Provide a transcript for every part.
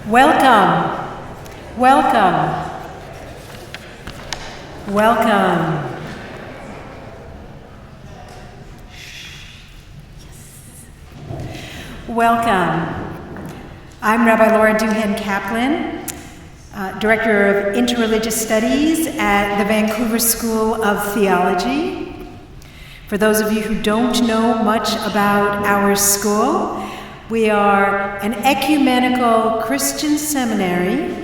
Welcome, welcome, welcome. Welcome. I'm Rabbi Laura Duhan Kaplan, Director of Interreligious Studies at the Vancouver School of Theology. For those of you who don't know much about our school, we are an ecumenical Christian seminary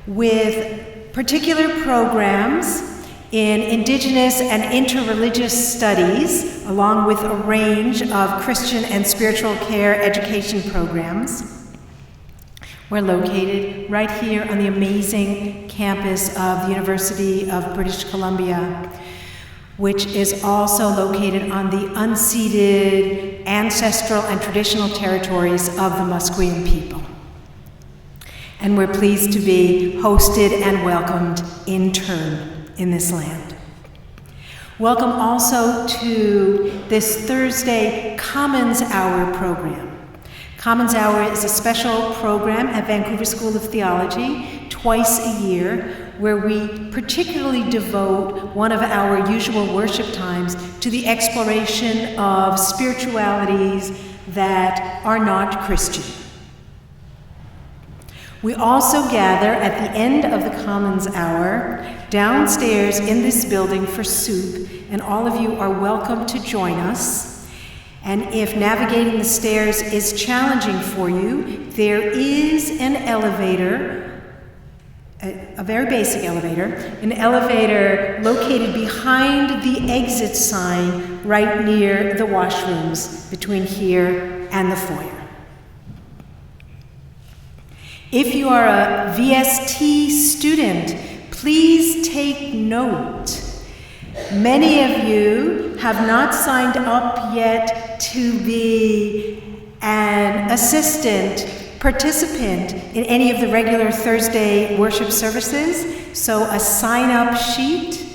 with particular programs in Indigenous and interreligious studies, along with a range of Christian and spiritual care education programs. We're located right here on the amazing campus of the University of British Columbia, which is also located on the unceded ancestral and traditional territories of the Musqueam people. And we're pleased to be hosted and welcomed in turn in this land. Welcome also to this Thursday Commons Hour program. Commons Hour is a special program at Vancouver School of Theology twice a year, where we particularly devote one of our usual worship times to the exploration of spiritualities that are not Christian. We also gather at the end of the Commons Hour downstairs in this building for soup, and all of you are welcome to join us. And if navigating the stairs is challenging for you, there is an elevator, a very basic elevator, an elevator located behind the exit sign right near the washrooms between here and the foyer. If you are a VST student, please take note. Many of you have not signed up yet to be an assistant participant in any of the regular Thursday worship services, so a sign-up sheet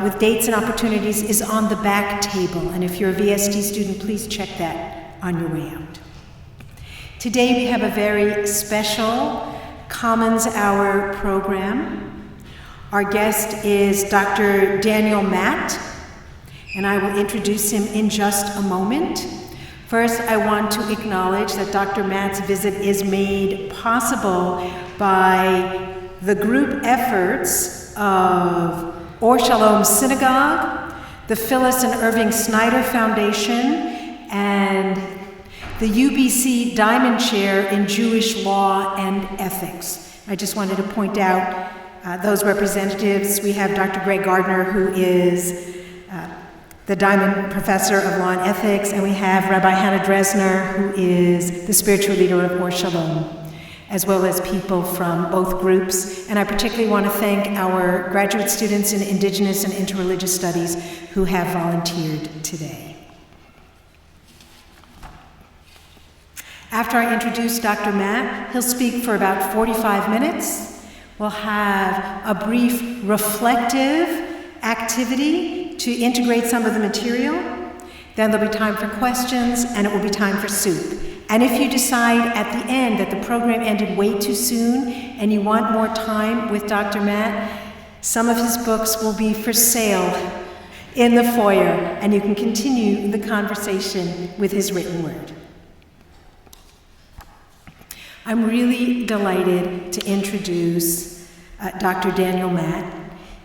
with dates and opportunities is on the back table, and if you're a VST student, please check that on your way out. Today we have a very special Commons Hour program. Our guest is Dr. Daniel Matt, and I will introduce him in just a moment. First, I want to acknowledge that Dr. Matt's visit is made possible by the group efforts of Or Shalom Synagogue, the Phyllis and Irving Snyder Foundation, and the UBC Diamond Chair in Jewish Law and Ethics. I just wanted to point out those representatives. We have Dr. Greg Gardner, who is the Diamond Professor of Law and Ethics, and we have Rabbi Hannah Dresner, who is the spiritual leader of Or Shalom, as well as people from both groups. And I particularly want to thank our graduate students in Indigenous and Interreligious Studies who have volunteered today. After I introduce Dr. Matt, he'll speak for about 45 minutes. We'll have a brief reflective activity to integrate some of the material. Then there'll be time for questions, and it will be time for soup. And if you decide at the end that the program ended way too soon and you want more time with Dr. Matt, some of his books will be for sale in the foyer, and you can continue the conversation with his written word. I'm really delighted to introduce Dr. Daniel Matt.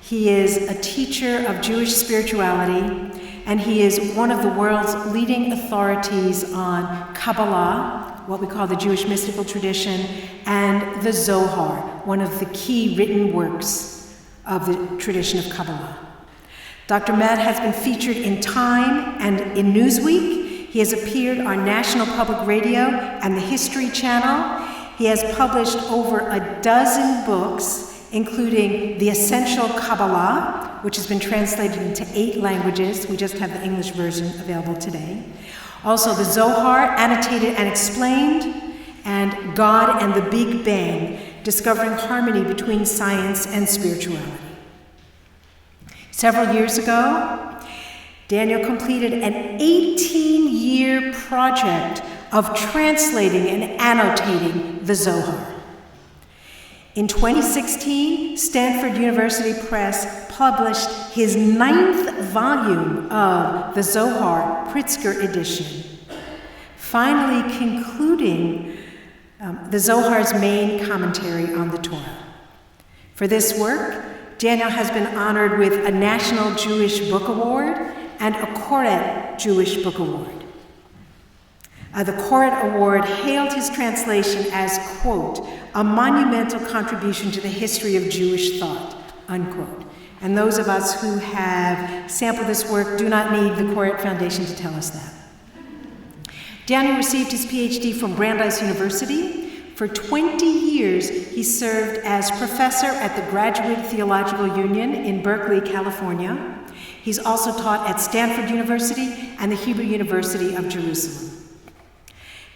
He is a teacher of Jewish spirituality, and he is one of the world's leading authorities on Kabbalah, what we call the Jewish mystical tradition, and the Zohar, one of the key written works of the tradition of Kabbalah. Dr. Matt has been featured in Time and in Newsweek. He has appeared on National Public Radio and the History Channel. He has published over a dozen books, including The Essential Kabbalah, which has been translated into 8 languages. We just have the English version available today. Also, the Zohar, Annotated and Explained, and God and the Big Bang, Discovering Harmony Between Science and Spirituality. Several years ago, Daniel completed an 18-year project of translating and annotating the Zohar. In 2016, Stanford University Press published his 9th volume of the Zohar Pritzker edition, finally concluding the Zohar's main commentary on the Torah. For this work, Daniel has been honored with a National Jewish Book Award and a Koret Jewish Book Award. The Koret Award hailed his translation as, quote, a monumental contribution to the history of Jewish thought, unquote. And those of us who have sampled this work do not need the Koret Foundation to tell us that. Daniel received his PhD from Brandeis University. For 20 years, he served as professor at the Graduate Theological Union in Berkeley, California. He's also taught at Stanford University and the Hebrew University of Jerusalem.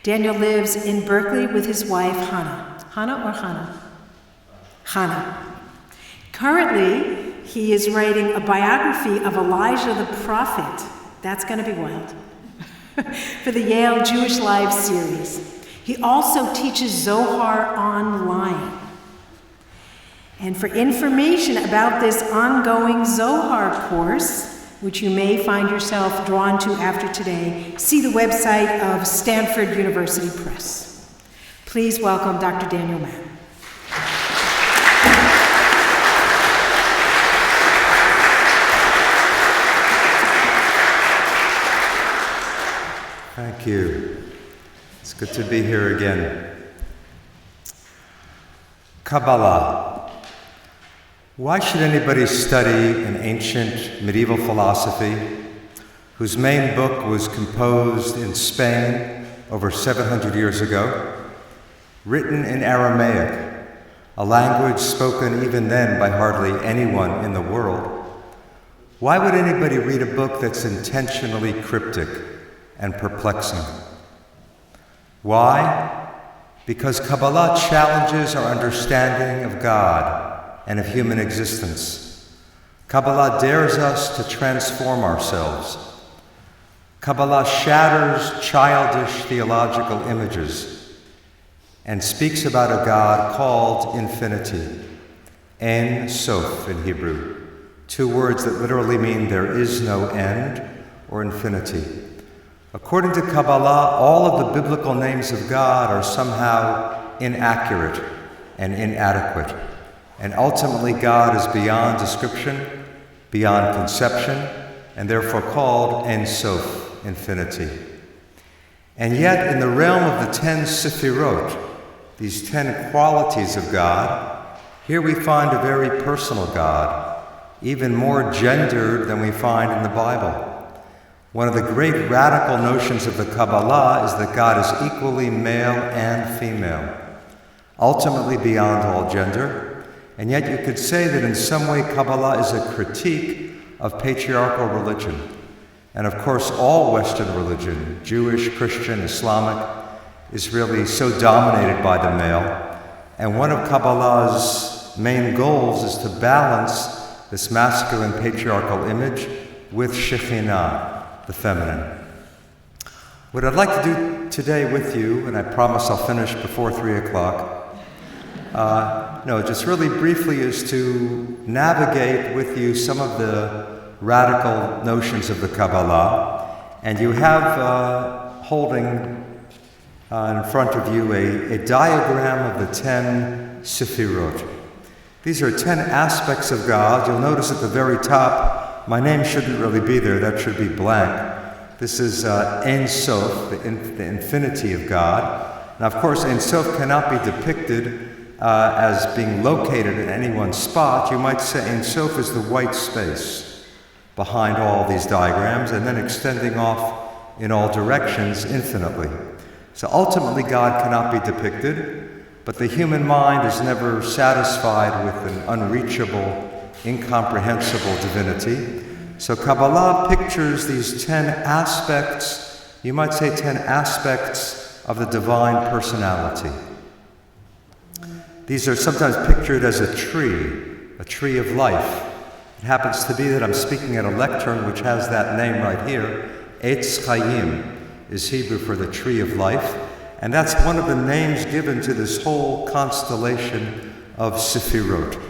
Daniel lives in Berkeley with his wife, Hannah. Hannah or Hannah? Hannah. Currently, he is writing a biography of Elijah the prophet. That's going to be wild. For the Yale Jewish Lives series. He also teaches Zohar online. And for information about this ongoing Zohar course, which you may find yourself drawn to after today, see the website of Stanford University Press. Please welcome Dr. Daniel Mann. Thank you. It's good to be here again. Kabbalah. Why should anybody study an ancient medieval philosophy whose main book was composed in Spain over 700 years ago, written in Aramaic, a language spoken even then by hardly anyone in the world? Why would anybody read a book that's intentionally cryptic and perplexing? Why? Because Kabbalah challenges our understanding of God and of human existence. Kabbalah dares us to transform ourselves. Kabbalah shatters childish theological images and speaks about a God called infinity, Ein Sof in Hebrew, 2 words that literally mean there is no end or infinity. According to Kabbalah, all of the biblical names of God are somehow inaccurate and inadequate. And ultimately, God is beyond description, beyond conception, and therefore called Ein Sof, infinity. And yet, in the realm of the 10 Sefirot, these 10 qualities of God, here we find a very personal God, even more gendered than we find in the Bible. One of the great radical notions of the Kabbalah is that God is equally male and female, ultimately beyond all gender. And yet you could say that in some way Kabbalah is a critique of patriarchal religion. And of course all Western religion, Jewish, Christian, Islamic, is really so dominated by the male. And one of Kabbalah's main goals is to balance this masculine patriarchal image with Shekinah, the feminine. What I'd like to do today with you, and I promise I'll finish before 3 o'clock, just really briefly is to navigate with you some of the radical notions of the Kabbalah. And you have holding in front of you a diagram of the 10 Sefirot. These are 10 aspects of God. You'll notice at the very top, my name shouldn't really be there, that should be blank. This is Ein Sof, the infinity of God. Now, of course, Ein Sof cannot be depicted as being located in any one spot. You might say Ein Sof is the white space behind all these diagrams and then extending off in all directions infinitely. So ultimately God cannot be depicted, but the human mind is never satisfied with an unreachable, incomprehensible divinity. So Kabbalah pictures these 10 aspects, you might say 10 aspects of the divine personality. These are sometimes pictured as a tree of life. It happens to be that I'm speaking at a lectern which has that name right here, Eitz Chaim. is Hebrew for the tree of life, and that's one of the names given to this whole constellation of Sefirot.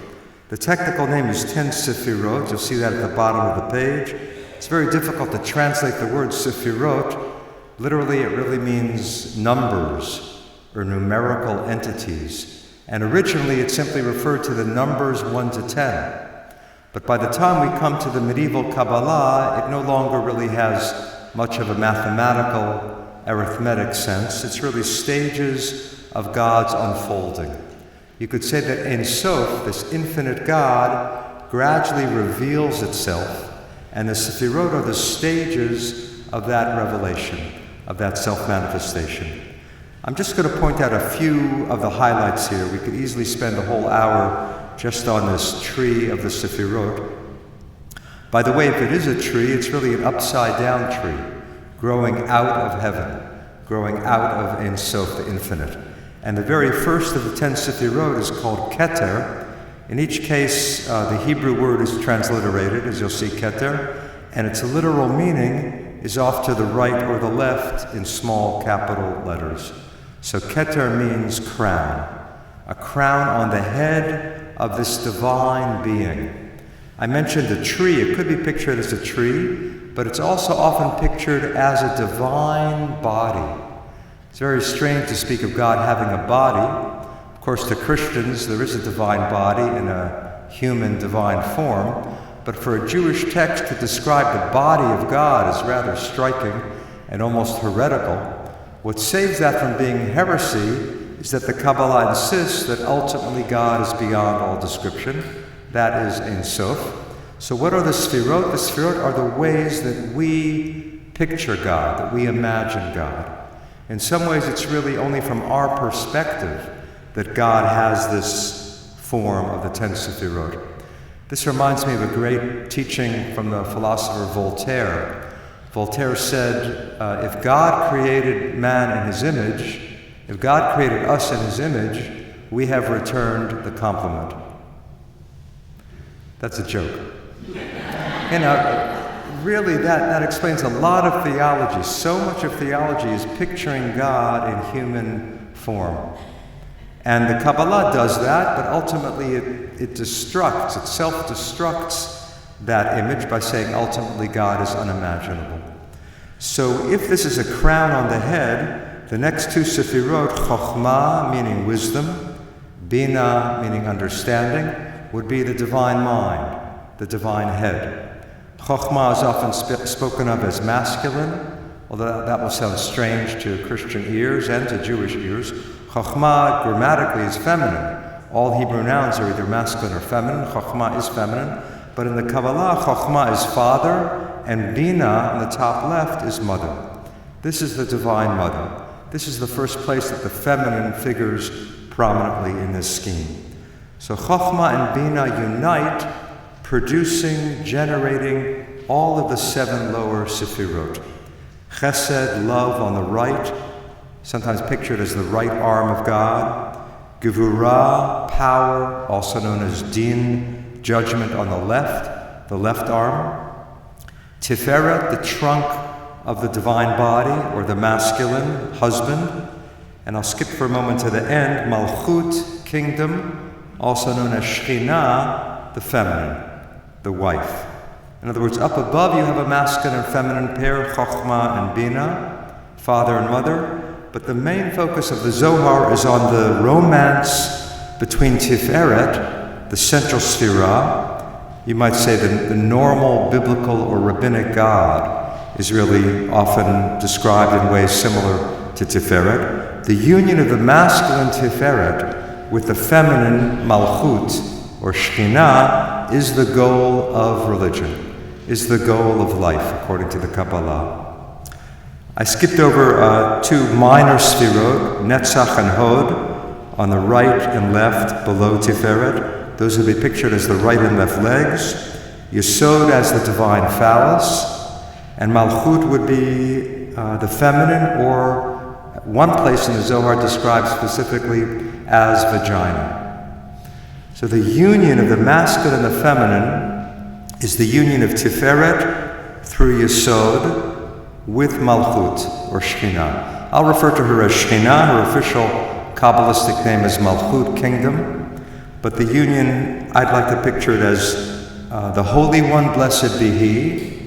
The technical name is 10 Sefirot. You'll see that at the bottom of the page. It's very difficult to translate the word Sefirot. Literally, it really means numbers or numerical entities. And originally, it simply referred to the numbers 1 to 10. But by the time we come to the medieval Kabbalah, it no longer really has much of a mathematical, arithmetic sense. It's really stages of God's unfolding. You could say that Ein Sof, this infinite God, gradually reveals itself, and the Sefirot are the stages of that revelation, of that self-manifestation. I'm just going to point out a few of the highlights here. We could easily spend a whole hour just on this tree of the Sefirot. By the way, if it is a tree, it's really an upside-down tree, growing out of heaven, growing out of Ein Sof, the infinite. And the very first of the 10 Sefirot is called Keter. In each case, the Hebrew word is transliterated, as you'll see, Keter, and its literal meaning is off to the right or the left in small capital letters. So Keter means crown, a crown on the head of this divine being. I mentioned a tree. It could be pictured as a tree, but it's also often pictured as a divine body. It's very strange to speak of God having a body. Of course, to Christians, there is a divine body in a human divine form, but for a Jewish text to describe the body of God is rather striking and almost heretical. What saves that from being heresy is that the Kabbalah insists that ultimately God is beyond all description. That is Ein Sof. So what are the Sefirot? The Sefirot are the ways that we picture God, that we imagine God. In some ways, it's really only from our perspective that God has this form of the 10 Sefirot. This reminds me of a great teaching from the philosopher Voltaire. Voltaire said, if God created man in his image, if God created us in his image, we have returned the compliment. That's a joke. You know, really, that explains a lot of theology. So much of theology is picturing God in human form. And the Kabbalah does that, but ultimately it self-destructs that image by saying ultimately God is unimaginable. So if this is a crown on the head, the next two Sefirot, Chokhmah, meaning wisdom, Bina, meaning understanding, would be the divine mind, the divine head. Chokhmah is often spoken of as masculine, although that will sound strange to Christian ears and to Jewish ears. Chokhmah grammatically is feminine. All Hebrew nouns are either masculine or feminine. Chokhmah is feminine. But in the Kabbalah, Chokhmah is father, and Bina, on the top left, is mother. This is the divine mother. This is the first place that the feminine figures prominently in this scheme. So Chokhmah and Bina unite, producing, generating all of the 7 lower Sefirot. Chesed, love on the right, sometimes pictured as the right arm of God. Gevurah, power, also known as Din, judgment on the left arm. Tiferet, the trunk of the divine body, or the masculine, husband. And I'll skip for a moment to the end. Malchut, kingdom, also known as Shekinah, the feminine, the wife. In other words, up above you have a masculine and feminine pair, Chokhmah and Bina, father and mother. But the main focus of the Zohar is on the romance between Tiferet, the central Sefirah. You might say the normal biblical or rabbinic God is really often described in ways similar to Tiferet. The union of the masculine Tiferet with the feminine Malchut, or Shekinah, is the goal of religion, is the goal of life, according to the Kabbalah. I skipped over 2 minor Sefirot, Netzach and Hod, on the right and left below Tiferet. Those would be pictured as the right and left legs. Yesod as the divine phallus, and Malchut would be the feminine, or one place in the Zohar described specifically as vagina. So the union of the masculine and the feminine is the union of Tiferet through Yesod with Malchut. or Shekinah. I'll refer to her as Shekinah. Her official Kabbalistic name is Malchut, kingdom. But the union, I'd like to picture it as the Holy One, blessed be He,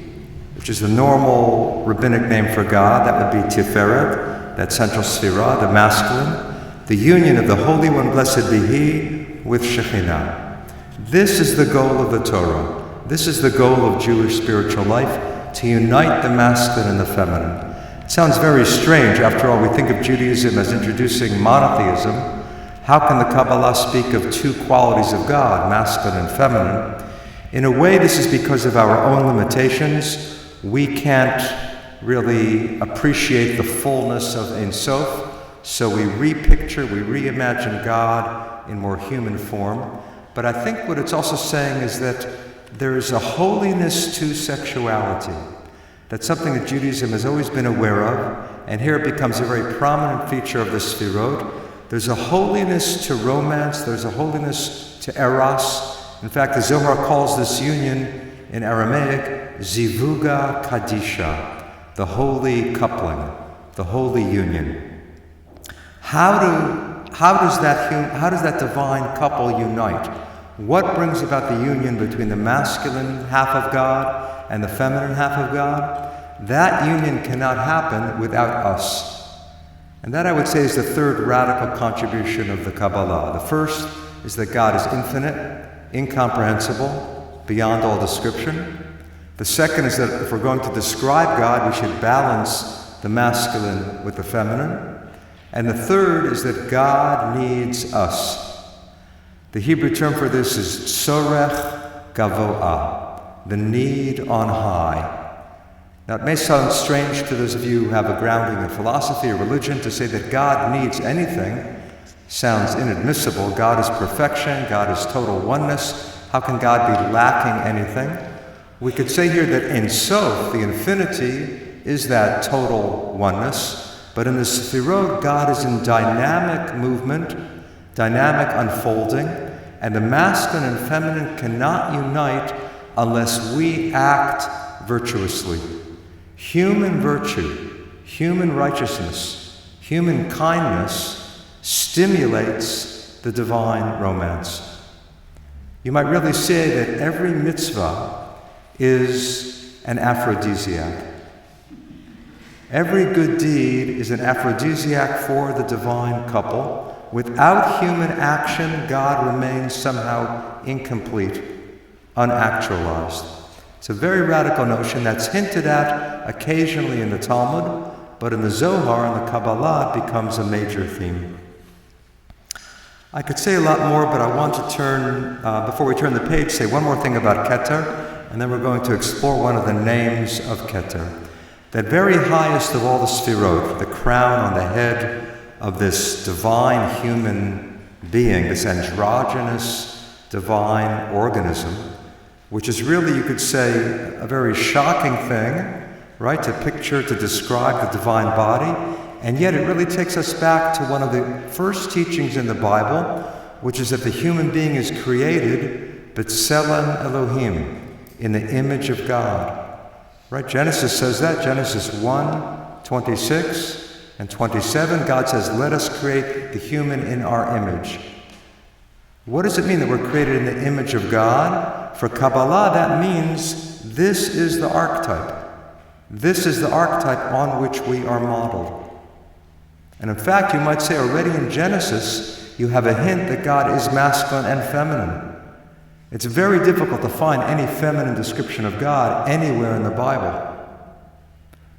which is the normal rabbinic name for God. That would be Tiferet, that central sphira, the masculine. The union of the Holy One, blessed be He, with Shekinah. This is the goal of the Torah. This is the goal of Jewish spiritual life, to unite the masculine and the feminine. It sounds very strange. After all, we think of Judaism as introducing monotheism. How can the Kabbalah speak of two qualities of God, masculine and feminine? In a way, this is because of our own limitations. We can't really appreciate the fullness of Ein Sof. So we repicture, we reimagine God in more human form. But I think what it's also saying is that there is a holiness to sexuality. That's something that Judaism has always been aware of, and here it becomes a very prominent feature of the Sfirot. There's a holiness to romance, there's a holiness to eros. In fact, the Zohar calls this union in Aramaic, zivuga kadisha, the holy coupling, the holy union. How does that divine couple unite? What brings about the union between the masculine half of God and the feminine half of God? That union cannot happen without us. And that, I would say, is the third radical contribution of the Kabbalah. The first is that God is infinite, incomprehensible, beyond all description. The second is that if we're going to describe God, we should balance the masculine with the feminine. And the third is that God needs us. The Hebrew term for this is tzorech gavoah, the need on high. Now, it may sound strange to those of you who have a grounding in philosophy or religion to say that God needs anything. Sounds inadmissible. God is perfection. God is total oneness. How can God be lacking anything? We could say here that Ein Sof, the infinity, is that total oneness. But in the Sefirot, God is in dynamic movement, dynamic unfolding, and the masculine and feminine cannot unite unless we act virtuously. Human virtue, human righteousness, human kindness stimulates the divine romance. You might really say that every mitzvah is an aphrodisiac. Every good deed is an aphrodisiac for the divine couple. Without human action, God remains somehow incomplete, unactualized. It's a very radical notion that's hinted at occasionally in the Talmud, but in the Zohar and the Kabbalah it becomes a major theme. I could say a lot more, but I want to turn, before we turn the page, say one more thing about Keter, and then we're going to explore one of the names of Keter. That very highest of all the Sfirot, the crown on the head of this divine human being, this androgynous divine organism, which is really, you could say, a very shocking thing, right, to picture, to describe the divine body, and yet it really takes us back to one of the first teachings in the Bible, which is that the human being is created, b'tselem Elohim, in the image of God. Right, Genesis says that, Genesis 1, 26 and 27, God says, let us create the human in our image. What does it mean that we're created in the image of God? For Kabbalah, that means this is the archetype. This is the archetype on which we are modeled. And in fact, you might say already in Genesis, you have a hint that God is masculine and feminine. It's very difficult to find any feminine description of God anywhere in the Bible.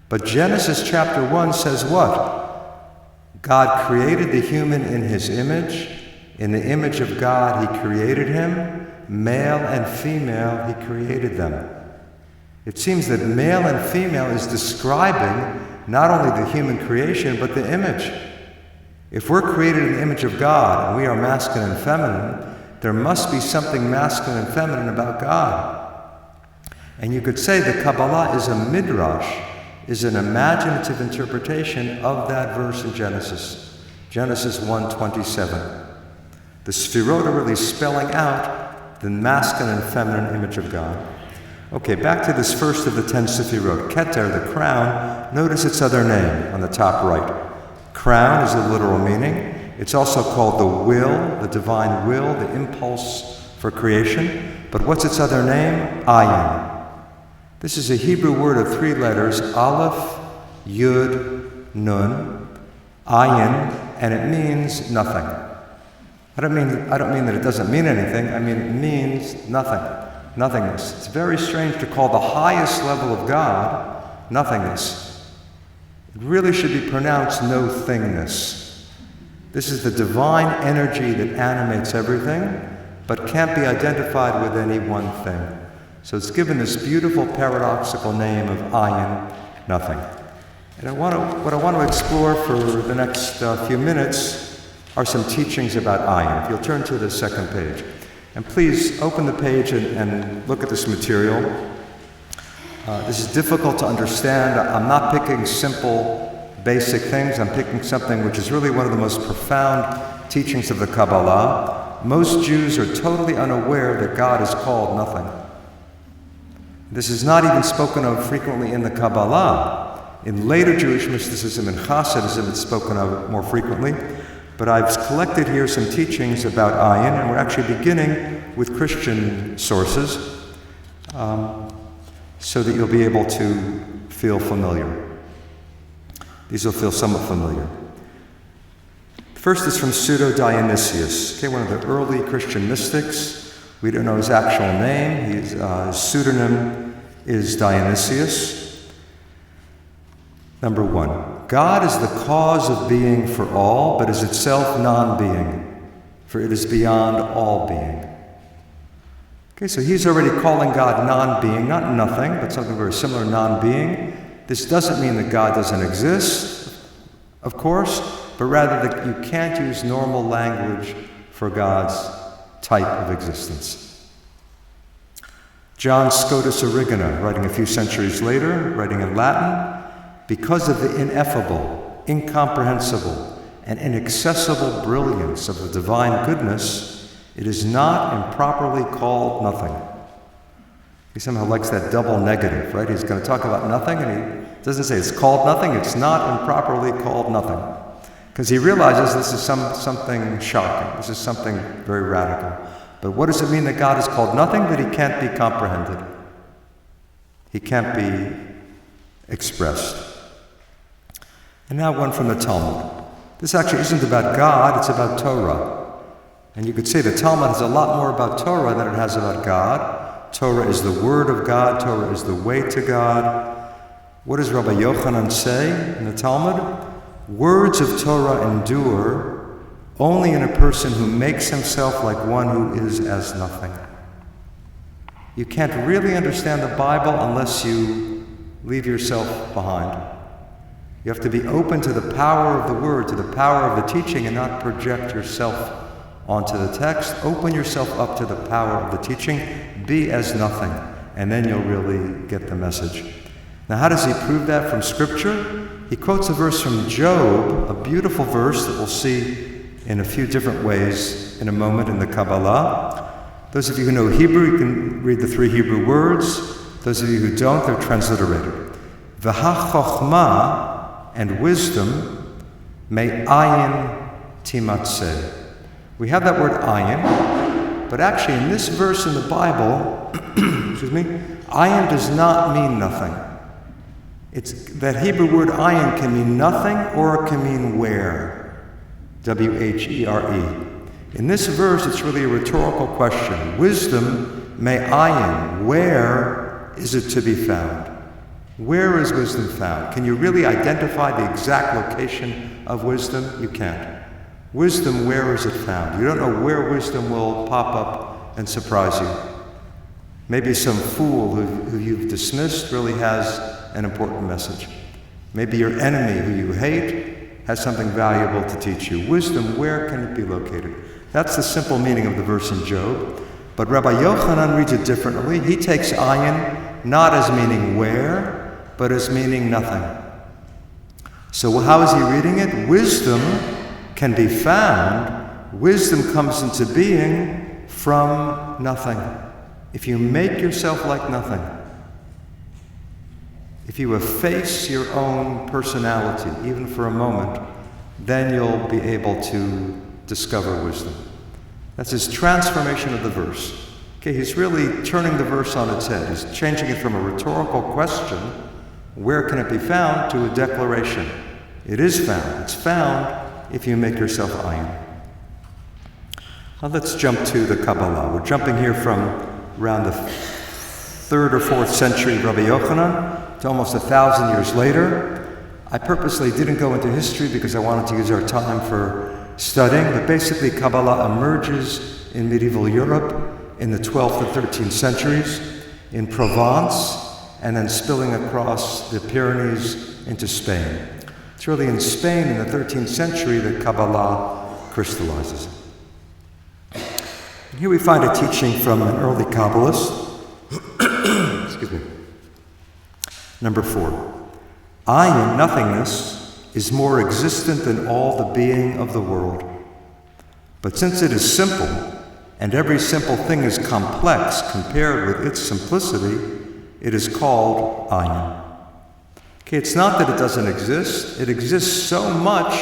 But Genesis chapter 1 says what? God created the human in His image. In the image of God He created him. Male and female He created them. It seems that male and female is describing not only the human creation, but the image. If we're created in the image of God, and we are masculine and feminine, there must be something masculine and feminine about God. And you could say that Kabbalah is a midrash, is an imaginative interpretation of that verse in Genesis. Genesis 1:27. The Sfirot are really spelling out the masculine and feminine image of God. Okay, back to this first of the 10 Sefirot. Keter, the crown, notice its other name on the top right. Crown is the literal meaning. It's also called the will, the divine will, the impulse for creation. But what's its other name? Ayin. This is a Hebrew word of 3 letters, Aleph, Yud, Nun, Ayin, and it means nothing. I don't mean that it doesn't mean anything. I mean it means nothing. Nothingness. It's very strange to call the highest level of God nothingness. It really should be pronounced Nothingness. This is the divine energy that animates everything, but can't be identified with any one thing. So it's given this beautiful paradoxical name of Ayin, nothing. And what I want to explore for the next few minutes are some teachings about Ayin. If you'll turn to the second page. And please open the page and look at this material. This is difficult to understand. I'm not picking simple, basic things. I'm picking something which is really one of the most profound teachings of the Kabbalah. Most Jews are totally unaware that God is called nothing. This is not even spoken of frequently in the Kabbalah. In later Jewish mysticism and Hasidism, it's spoken of more frequently. But I've collected here some teachings about Ayin, and we're actually beginning with Christian sources so that you'll be able to feel familiar. These will feel somewhat familiar. First is from Pseudo-Dionysius, one of the early Christian mystics. We don't know his actual name. His pseudonym is Dionysius. Number 1. God is the cause of being for all, but is itself non-being, for it is beyond all being. Okay, so he's already calling God non-being, not nothing, but something very similar, non-being. This doesn't mean that God doesn't exist, of course, but rather that you can't use normal language for God's type of existence. John Scotus Erigena, writing a few centuries later, writing in Latin, because of the ineffable, incomprehensible, and inaccessible brilliance of the divine goodness, it is not improperly called nothing. He somehow likes that double negative, right? He's going to talk about nothing, and he doesn't say it's called nothing, it's not improperly called nothing. Because he realizes this is something shocking, this is something very radical. But what does it mean that God is called nothing? That he can't be comprehended. He can't be expressed. And now one from the Talmud. This actually isn't about God, it's about Torah. And you could say the Talmud has a lot more about Torah than it has about God. Torah is the word of God, Torah is the way to God. What does Rabbi Yochanan say in the Talmud? Words of Torah endure only in a person who makes himself like one who is as nothing. You can't really understand the Bible unless you leave yourself behind. You have to be open to the power of the word, to the power of the teaching, and not project yourself onto the text. Open yourself up to the power of the teaching. Be as nothing, and then you'll really get the message. Now, how does he prove that from Scripture? He quotes a verse from Job, a beautiful verse that we'll see in a few different ways in a moment in the Kabbalah. Those of you who know Hebrew, you can read the 3 Hebrew words. Those of you who don't, they're transliterated. V'ha-chokhmah, and wisdom, may ayin timatzeh. We have that word ayin, but actually in this verse in the Bible, ayin does not mean nothing. That Hebrew word ayin can mean nothing or it can mean where. W-H-E-R-E. In this verse, it's really a rhetorical question. Wisdom, may ayin, where is it to be found? Where is wisdom found? Can you really identify the exact location of wisdom? You can't. Wisdom, where is it found? You don't know where wisdom will pop up and surprise you. Maybe some fool who you've dismissed really has an important message. Maybe your enemy who you hate has something valuable to teach you. Wisdom, where can it be located? That's the simple meaning of the verse in Job. But Rabbi Yochanan reads it differently. He takes ayin not as meaning where, but as meaning nothing. So how is he reading it? Wisdom can be found. Wisdom comes into being from nothing. If you make yourself like nothing, If you efface your own personality, even for a moment, then you'll be able to discover wisdom. That's his transformation of the verse. Okay, he's really turning the verse on its head. He's changing it from a rhetorical question, where can it be found, to a declaration. It is found. It's found if you make yourself Ayin. Now let's jump to the Kabbalah. We're jumping here from around the 3rd or 4th century Rabbi Yochanan to almost 1,000 years later. I purposely didn't go into history because I wanted to use our time for studying, but basically Kabbalah emerges in medieval Europe in the 12th and 13th centuries, in Provence, and then spilling across the Pyrenees into Spain. It's really in Spain in the 13th century that Kabbalah crystallizes. And here we find a teaching from an early Kabbalist. Excuse me. Number 4. Ayin, nothingness, is more existent than all the being of the world. But since it is simple, and every simple thing is complex compared with its simplicity, it is called Ayin. Okay, it's not that it doesn't exist. It exists so much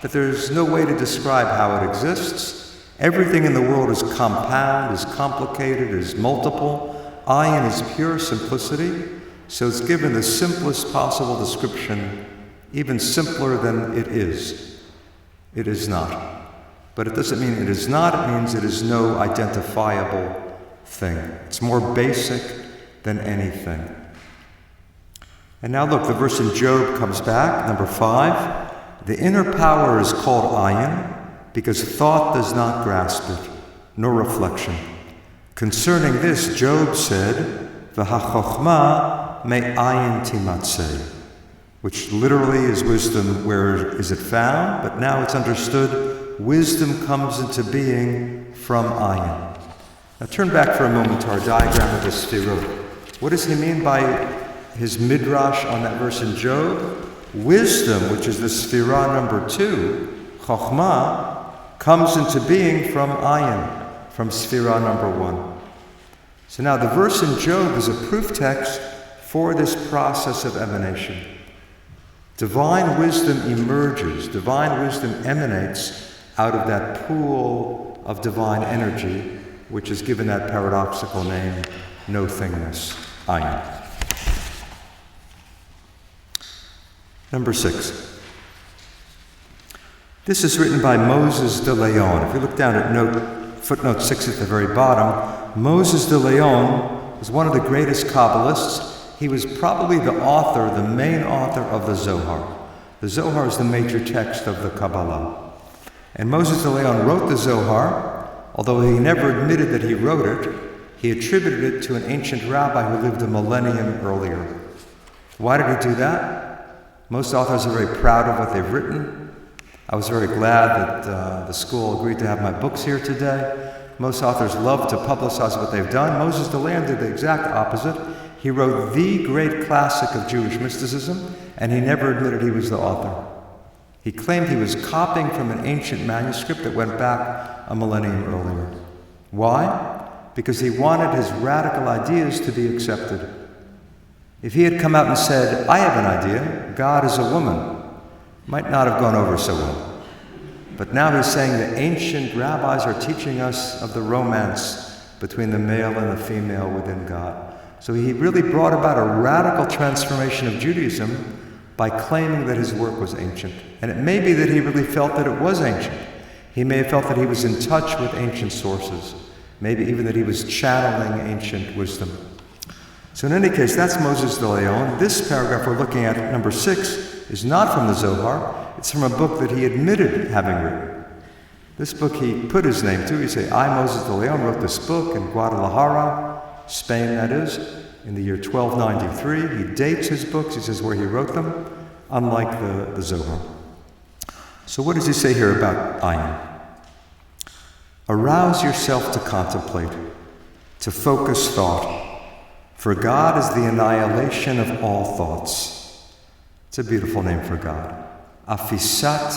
that there's no way to describe how it exists. Everything in the world is compound, is complicated, is multiple. Ayin is pure simplicity, so it's given the simplest possible description, even simpler than it is. It is not. But it doesn't mean it is not, it means it is no identifiable thing. It's more basic than anything. And now look, the verse in Job comes back, number 5. The inner power is called Ayin because thought does not grasp it, nor reflection. Concerning this, Job said, V'hachochma me'ayin timatzeh, which literally is wisdom, where is it found? But now it's understood, wisdom comes into being from Ayin. Now turn back for a moment to our diagram of the Sfirot. What does he mean by his midrash on that verse in Job? Wisdom, which is the Sfirah number 2, Chochmah, comes into being from Ayin, from Sfirah number 1. So now the verse in Job is a proof text for this process of emanation. Divine wisdom emerges, divine wisdom emanates out of that pool of divine energy, which is given that paradoxical name, Nothingness, Ayin. Number 6. This is written by Moses de Leon. If you look down at footnote 6 at the very bottom, Moses de Leon was one of the greatest Kabbalists. He was probably the author, the main author of the Zohar. The Zohar is the major text of the Kabbalah. And Moses de Leon wrote the Zohar, although he never admitted that he wrote it. He attributed it to an ancient rabbi who lived a millennium earlier. Why did he do that? Most authors are very proud of what they've written. I was very glad that the school agreed to have my books here today. Most authors love to publicize what they've done. Moses de Leon did the exact opposite. He wrote the great classic of Jewish mysticism, and he never admitted he was the author. He claimed he was copying from an ancient manuscript that went back a millennium earlier. Why? Because he wanted his radical ideas to be accepted. If he had come out and said, I have an idea, God is a woman, might not have gone over so well. But now he's saying the ancient rabbis are teaching us of the romance between the male and the female within God. So he really brought about a radical transformation of Judaism by claiming that his work was ancient. And it may be that he really felt that it was ancient. He may have felt that he was in touch with ancient sources, maybe even that he was channeling ancient wisdom. So in any case, that's Moses de Leon. This paragraph we're looking at, number 6, is not from the Zohar. It's from a book that he admitted having written. This book he put his name to. He said, I, Moses de Leon, wrote this book in Guadalajara, Spain that is, in the year 1293. He dates his books, he says where he wrote them, unlike the Zohar. So what does he say here about Ayin? Arouse yourself to contemplate, to focus thought, for God is the annihilation of all thoughts. It's a beautiful name for God. Afisat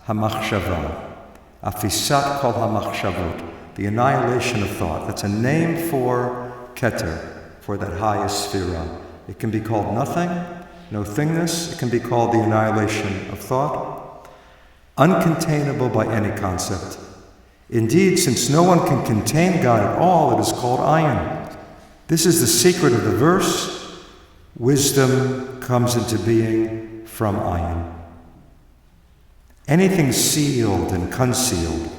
hamachshava. Afisat kol hamachshavot. The annihilation of thought. That's a name for Keter, for that highest sphera. It can be called nothing, Nothingness, it can be called the annihilation of thought. Uncontainable by any concept. Indeed, since no one can contain God at all, it is called Ayin. This is the secret of the verse. Wisdom comes into being from Ayin. Anything sealed and concealed,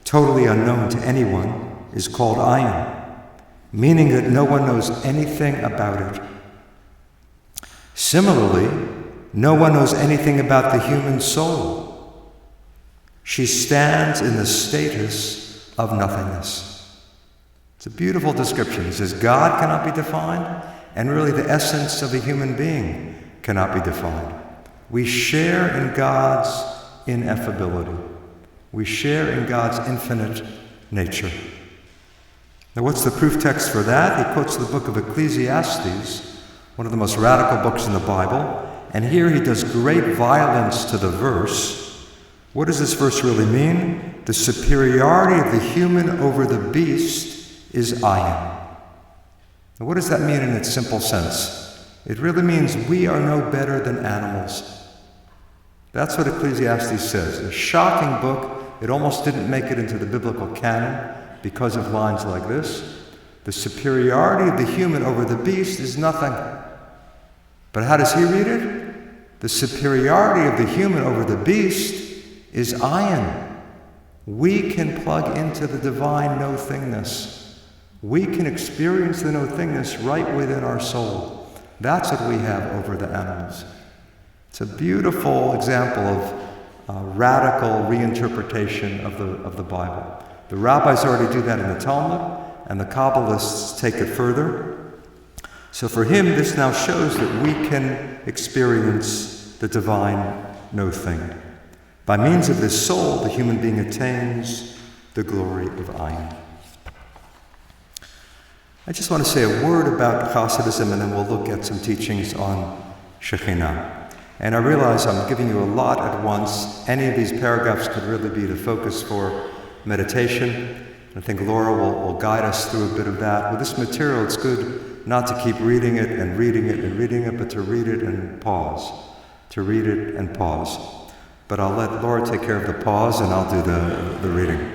totally unknown to anyone, is called Ayin, meaning that no one knows anything about it. Similarly, no one knows anything about the human soul. She stands in the status of nothingness. It's a beautiful description. He says God cannot be defined, and really the essence of a human being cannot be defined. We share in God's ineffability. We share in God's infinite nature. Now, what's the proof text for that? He quotes the book of Ecclesiastes, one of the most radical books in the Bible, and here he does great violence to the verse. What does this verse really mean? The superiority of the human over the beast is Ayin. Now, what does that mean in its simple sense? It really means we are no better than animals. That's what Ecclesiastes says. A shocking book. It almost didn't make it into the biblical canon because of lines like this. The superiority of the human over the beast is nothing. But how does he read it? The superiority of the human over the beast is Ayin. We can plug into the divine nothingness. We can experience the nothingness right within our soul. That's what we have over the animals. It's a beautiful example of radical reinterpretation of the Bible. The rabbis already do that in the Talmud, and the Kabbalists take it further. So for him, this now shows that we can experience the divine no-thing. By means of this soul, the human being attains the glory of Ayin. I just want to say a word about Hasidism, and then we'll look at some teachings on Shekinah. And I realize I'm giving you a lot at once. Any of these paragraphs could really be the focus for meditation. I think Laura will guide us through a bit of that. With this material, it's good not to keep reading it and reading it and reading it, but to read it and pause. To read it and pause. But I'll let Laura take care of the pause, and I'll do the reading.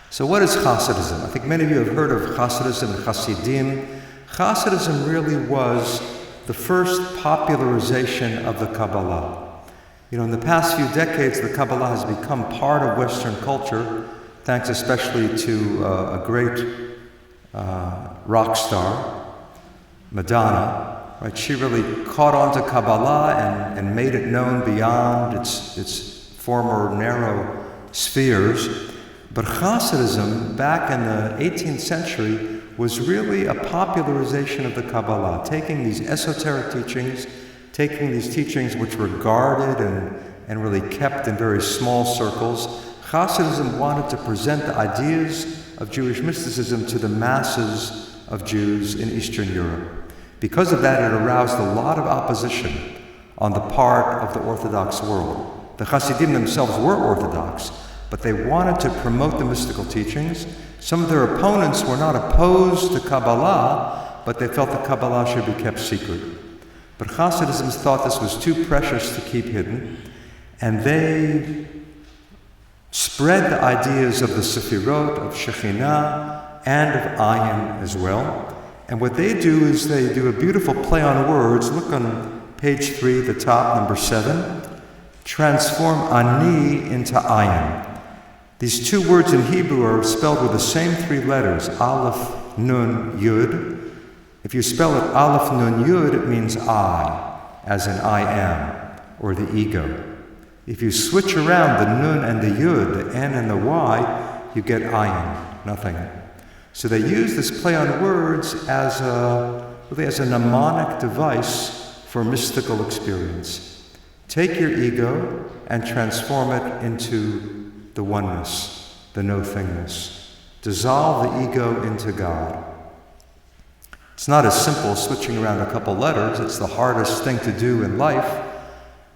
So what is Hasidism? I think many of you have heard of Hasidism and Hasidim. Hasidism really was the first popularization of the Kabbalah. You know, in the past few decades, the Kabbalah has become part of Western culture, thanks especially to a great rock star, Madonna. Right? She really caught on to Kabbalah and made it known beyond its former narrow spheres. But Hasidism, back in the 18th century, was really a popularization of the Kabbalah, taking these esoteric teachings, taking these teachings which were guarded and really kept in very small circles. Hasidism wanted to present the ideas of Jewish mysticism to the masses of Jews in Eastern Europe. Because of that, it aroused a lot of opposition on the part of the Orthodox world. The Hasidim themselves were Orthodox, but they wanted to promote the mystical teachings. Some of their opponents were not opposed to Kabbalah, but they felt the Kabbalah should be kept secret. But Hasidism thought this was too precious to keep hidden, and they spread the ideas of the Sefirot, of Shekinah, and of Ayin as well. And what they do is they do a beautiful play on words. Look on page 3, the top, number 7. Transform Ani into Ayin. These two words in Hebrew are spelled with the same 3 letters, Aleph, Nun, Yud. If you spell it Aleph, Nun, Yud, it means I, as in I am, or the ego. If you switch around the Nun and the Yud, the N and the Y, you get Ayin, nothing. So they use this play on words as a mnemonic device for mystical experience. Take your ego and transform it into the oneness, the no-thingness. Dissolve the ego into God. It's not as simple as switching around a couple letters. It's the hardest thing to do in life,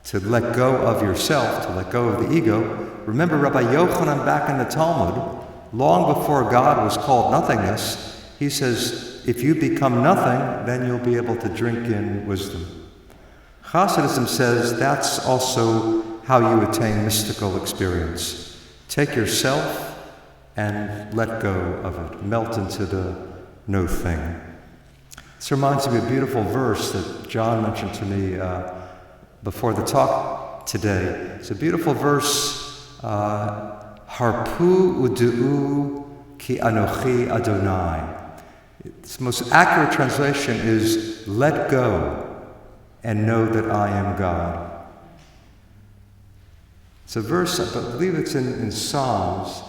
to let go of yourself, to let go of the ego. Remember Rabbi Yochanan back in the Talmud, long before God was called nothingness, he says, if you become nothing, then you'll be able to drink in wisdom. Hasidism says that's also how you attain mystical experience. Take yourself and let go of it. Melt into the no thing. This reminds me of a beautiful verse that John mentioned to me before the talk today. It's a beautiful verse, Harpu udu'u ki anochi Adonai. Its most accurate translation is, let go and know that I am God. It's a verse, I believe it's in Psalms,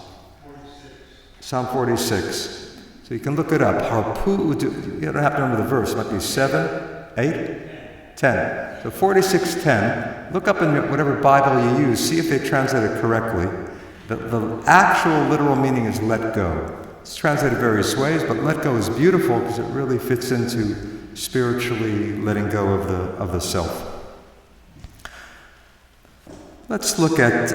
Psalm 46. So you can look it up. Harpu udu. You don't have to remember the verse. It might be 7, 8, 10. So 46:10. Look up in whatever Bible you use. See if they translate it correctly. The actual literal meaning is let go. It's translated various ways, but let go is beautiful because it really fits into spiritually letting go of the self. Let's look at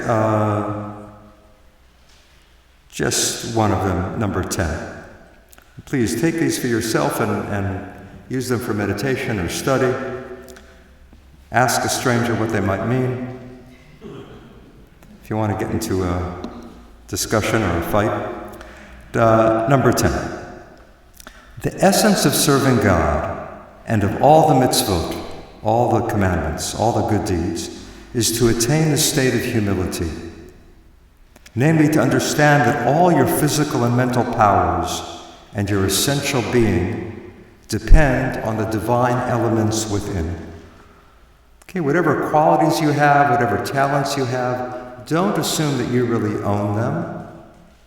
just one of them, number 10. Please take these for yourself and use them for meditation or study. Ask a stranger what they might mean. If you want to get into a discussion or a fight. Number 10. The essence of serving God and of all the mitzvot, all the commandments, all the good deeds, is to attain the state of humility. Namely, to understand that all your physical and mental powers and your essential being depend on the divine elements within. Okay, whatever qualities you have, whatever talents you have, don't assume that you really own them.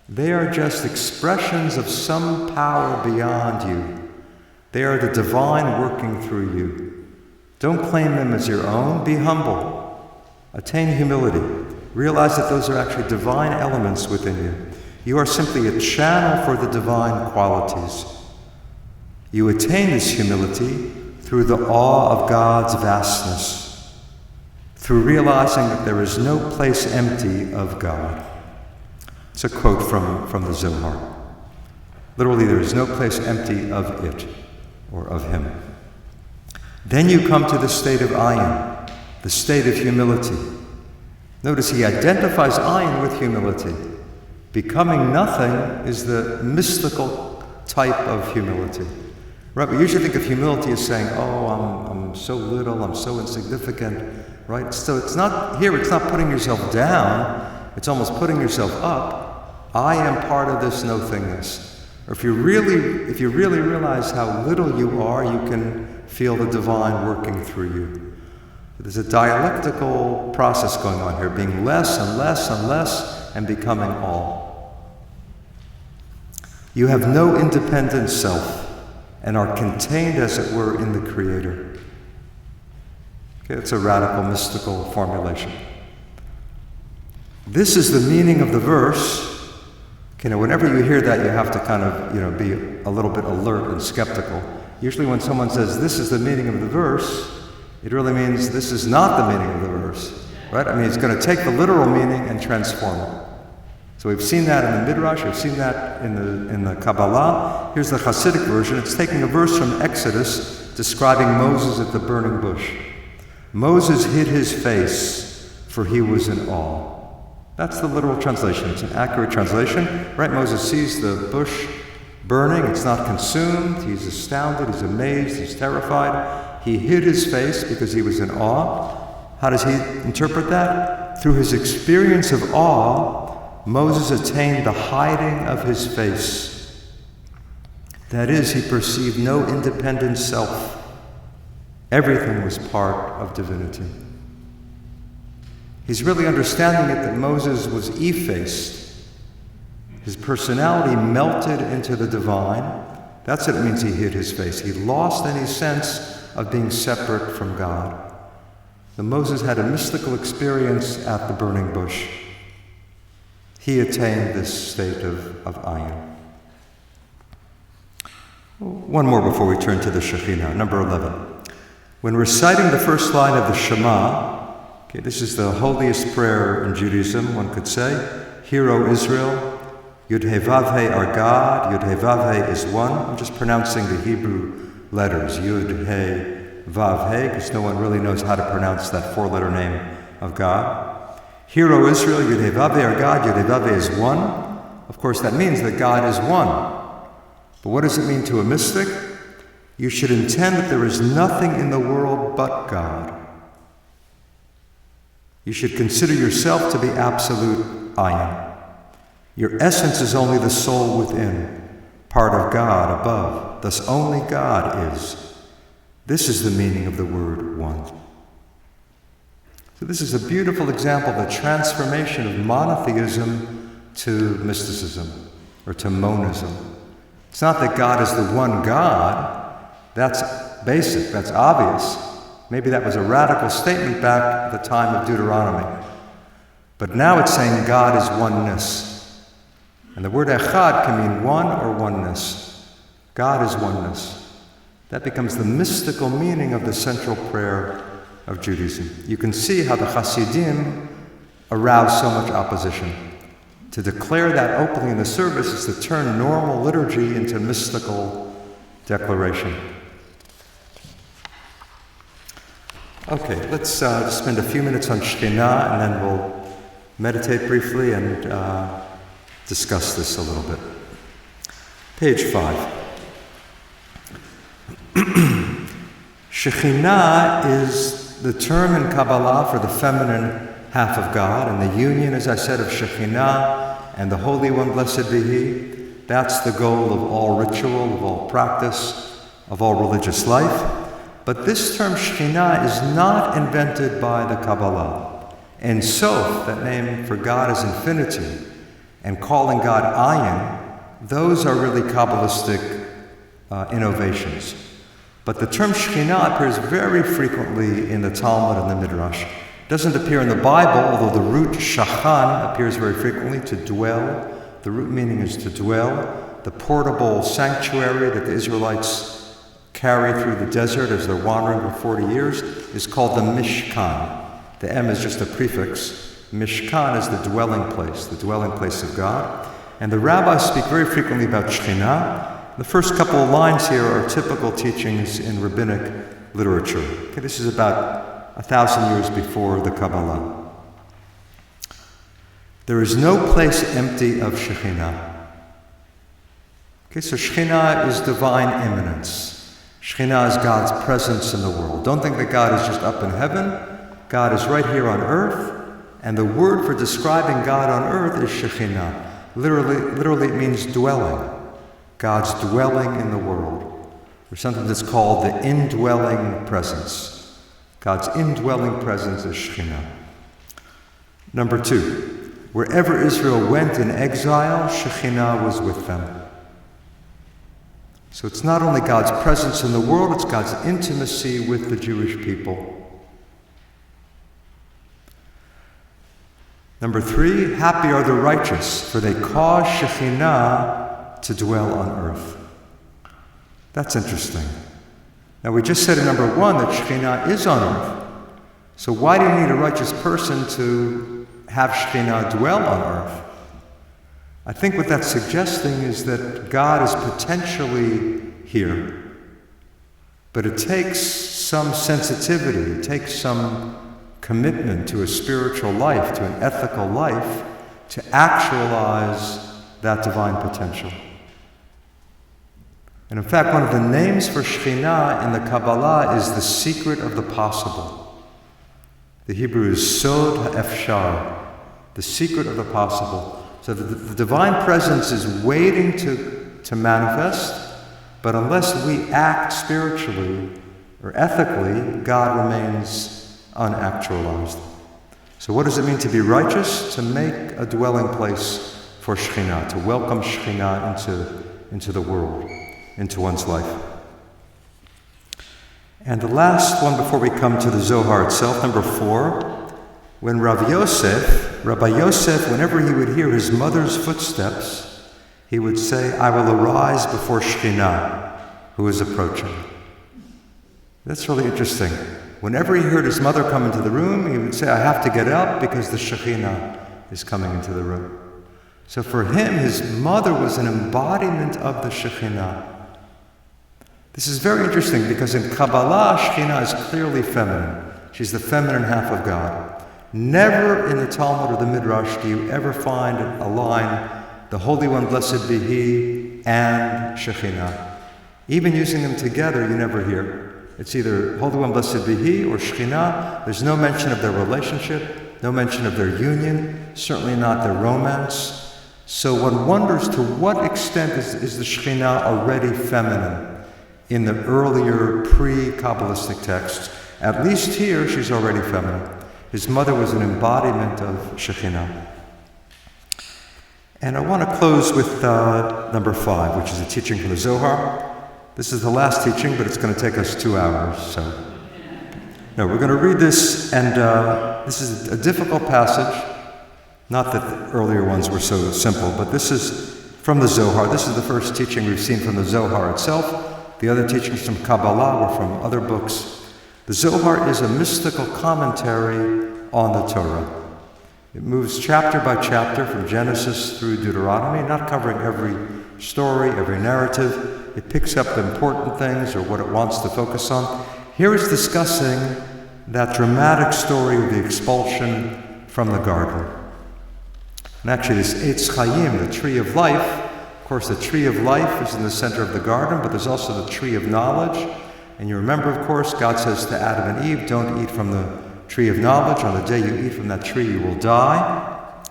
They are just expressions of some power beyond you. They are the divine working through you. Don't claim them as your own. Be humble. Attain humility. Realize that those are actually divine elements within you. You are simply a channel for the divine qualities. You attain this humility through the awe of God's vastness, through realizing that there is no place empty of God. It's a quote from the Zohar. Literally, there is no place empty of it, or of him. Then you come to the state of Ayin, the state of humility. Notice he identifies Ayin with humility. Becoming nothing is the mystical type of humility. Right? We usually think of humility as saying, oh, I'm so little, I'm so insignificant. Right? So it's not putting yourself down, it's almost putting yourself up. I am part of this nothingness. Or if you really realize how little you are, you can feel the divine working through you. There's a dialectical process going on here, being less and less and less and becoming all. You have no independent self and are contained, as it were, in the Creator. Okay, it's a radical mystical formulation. This is the meaning of the verse. Okay, now whenever you hear that, you have to kind of, be a little bit alert and skeptical. Usually when someone says, this is the meaning of the verse, it really means this is not the meaning of the verse, right? I mean, it's going to take the literal meaning and transform it. So we've seen that in the Midrash, we've seen that in the Kabbalah. Here's the Hasidic version. It's taking a verse from Exodus describing Moses at the burning bush. Moses hid his face, for he was in awe. That's the literal translation. It's an accurate translation, right? Moses sees the bush burning. It's not consumed. He's astounded. He's amazed. He's terrified. He hid his face because he was in awe. How does he interpret that? Through his experience of awe, Moses attained the hiding of his face. That is, he perceived no independent self. Everything was part of divinity. He's really understanding it that Moses was effaced. His personality melted into the divine. That's what it means he hid his face. He lost any sense of being separate from God. So Moses had a mystical experience at the burning bush. He attained this state of Ayin. One more before we turn to the Shekinah, number 11. When reciting the first line of the Shema, okay, this is the holiest prayer in Judaism, one could say. Hear, O Israel, Yud-He-Vav-He are God, Yud-He-Vav-He is one. I'm just pronouncing the Hebrew letters, Yud-He, Vav He, because no one really knows how to pronounce that four-letter name of God. Hear, O Israel, Yud He Vav He, our God, Yud He Vav He is one. Of course, that means that God is one. But what does it mean to a mystic? You should intend that there is nothing in the world but God. You should consider yourself to be absolute Ayin. Your essence is only the soul within, part of God above. Thus only God is. This is the meaning of the word one. So this is a beautiful example of the transformation of monotheism to mysticism, or to monism. It's not that God is the one God. That's basic, that's obvious. Maybe that was a radical statement back at the time of Deuteronomy. But now it's saying God is oneness. And the word echad can mean one or oneness. God is oneness. That becomes the mystical meaning of the central prayer of Judaism. You can see how the Hasidim arouse so much opposition. To declare that openly in the service is to turn normal liturgy into mystical declaration. Okay, let's spend a few minutes on Shekinah, and then we'll meditate briefly and discuss this a little bit. Page 5. Shekinah is the term in Kabbalah for the feminine half of God, and the union, as I said, of Shekinah and the Holy One, blessed be He. That's the goal of all ritual, of all practice, of all religious life. But this term Shekinah is not invented by the Kabbalah. And Sof, that name for God is infinity, and calling God Ayin, those are really Kabbalistic innovations. But the term Shekinah appears very frequently in the Talmud and the Midrash. It doesn't appear in the Bible, although the root shachan appears very frequently, to dwell. The root meaning is to dwell. The portable sanctuary that the Israelites carry through the desert as they're wandering for 40 years is called the Mishkan. The M is just a prefix. Mishkan is the dwelling place of God. And the rabbis speak very frequently about Shekinah. The first couple of lines here are typical teachings in rabbinic literature. Okay, this is about 1,000 years before the Kabbalah. There is no place empty of Shekinah. Okay, so Shekinah is divine immanence. Shekinah is God's presence in the world. Don't think that God is just up in heaven. God is right here on earth, and the word for describing God on earth is Shekinah. Literally it means dwelling. God's dwelling in the world. Or something that's called the indwelling presence. God's indwelling presence is Shekinah. Number 2, wherever Israel went in exile, Shekinah was with them. So it's not only God's presence in the world, it's God's intimacy with the Jewish people. Number 3, happy are the righteous, for they cause Shekinah to dwell on earth. That's interesting. Now we just said in number 1 that Shekinah is on earth. So why do you need a righteous person to have Shekinah dwell on earth? I think what that's suggesting is that God is potentially here. But it takes some sensitivity, it takes some commitment to a spiritual life, to an ethical life, to actualize that divine potential. And in fact, one of the names for Shekinah in the Kabbalah is the secret of the possible. The Hebrew is Sod HaEfshar, the secret of the possible. So the divine presence is waiting to manifest, but unless we act spiritually or ethically, God remains unactualized. So what does it mean to be righteous? To make a dwelling place for Shekinah, to welcome Shekinah into the world, into one's life. And the last one before we come to the Zohar itself, number 4, when Rabbi Yosef, whenever he would hear his mother's footsteps, he would say, I will arise before Shekinah, who is approaching. That's really interesting. Whenever he heard his mother come into the room, he would say, I have to get up because the Shekinah is coming into the room. So for him, his mother was an embodiment of the Shekinah. This is very interesting because in Kabbalah, Shekinah is clearly feminine. She's the feminine half of God. Never in the Talmud or the Midrash do you ever find a line, the Holy One, blessed be He, and Shekinah. Even using them together, you never hear. It's either Holy One, blessed be He, or Shekinah. There's no mention of their relationship, no mention of their union, certainly not their romance. So one wonders to what extent is the Shekinah already feminine in the earlier pre-Kabbalistic texts. At least here, she's already feminine. His mother was an embodiment of Shekinah. And I want to close with number 5, which is a teaching from the Zohar. This is the last teaching, but it's going to take us 2 hours. So, no, we're going to read this, and this is a difficult passage. Not that the earlier ones were so simple, but this is from the Zohar. This is the first teaching we've seen from the Zohar itself. The other teachings from Kabbalah were from other books. The Zohar is a mystical commentary on the Torah. It moves chapter by chapter from Genesis through Deuteronomy, not covering every story, every narrative. It picks up the important things or what it wants to focus on. Here it's discussing that dramatic story of the expulsion from the garden. And actually this Eitz Chaim, the tree of life, of course the tree of life is in the center of the garden, but there's also the tree of knowledge. And you remember, of course, God says to Adam and Eve, don't eat from the tree of knowledge. On the day you eat from that tree, you will die.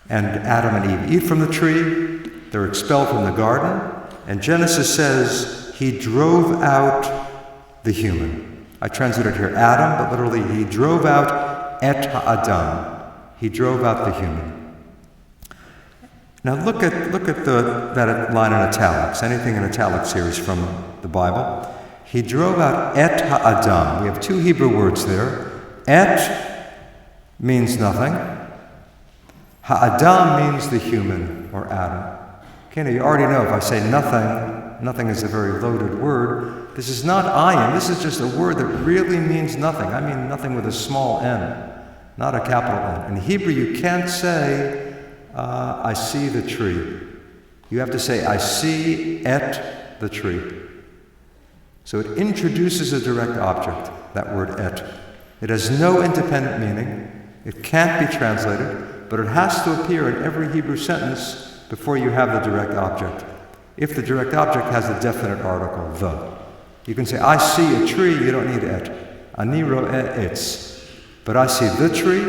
And Adam and Eve eat from the tree. They're expelled from the garden. And Genesis says, he drove out the human. I translated here Adam, but literally he drove out et ha'adam. He drove out the human. Now look at that line in italics. Anything in italics here is from the Bible. He drove out et ha'adam. We have 2 Hebrew words there. Et means nothing. Ha'adam means the human, or Adam. Okay, now you already know if I say nothing is a very loaded word. This is not ayin. This is just a word that really means nothing. I mean nothing with a small n, not a capital N. In Hebrew, you can't say, I see the tree. You have to say, I see et the tree. So it introduces a direct object, that word et. It has no independent meaning. It can't be translated, but it has to appear in every Hebrew sentence before you have the direct object. If the direct object has a definite article, the. You can say, I see a tree, you don't need et. Ani ro'eh etz. But I see the tree,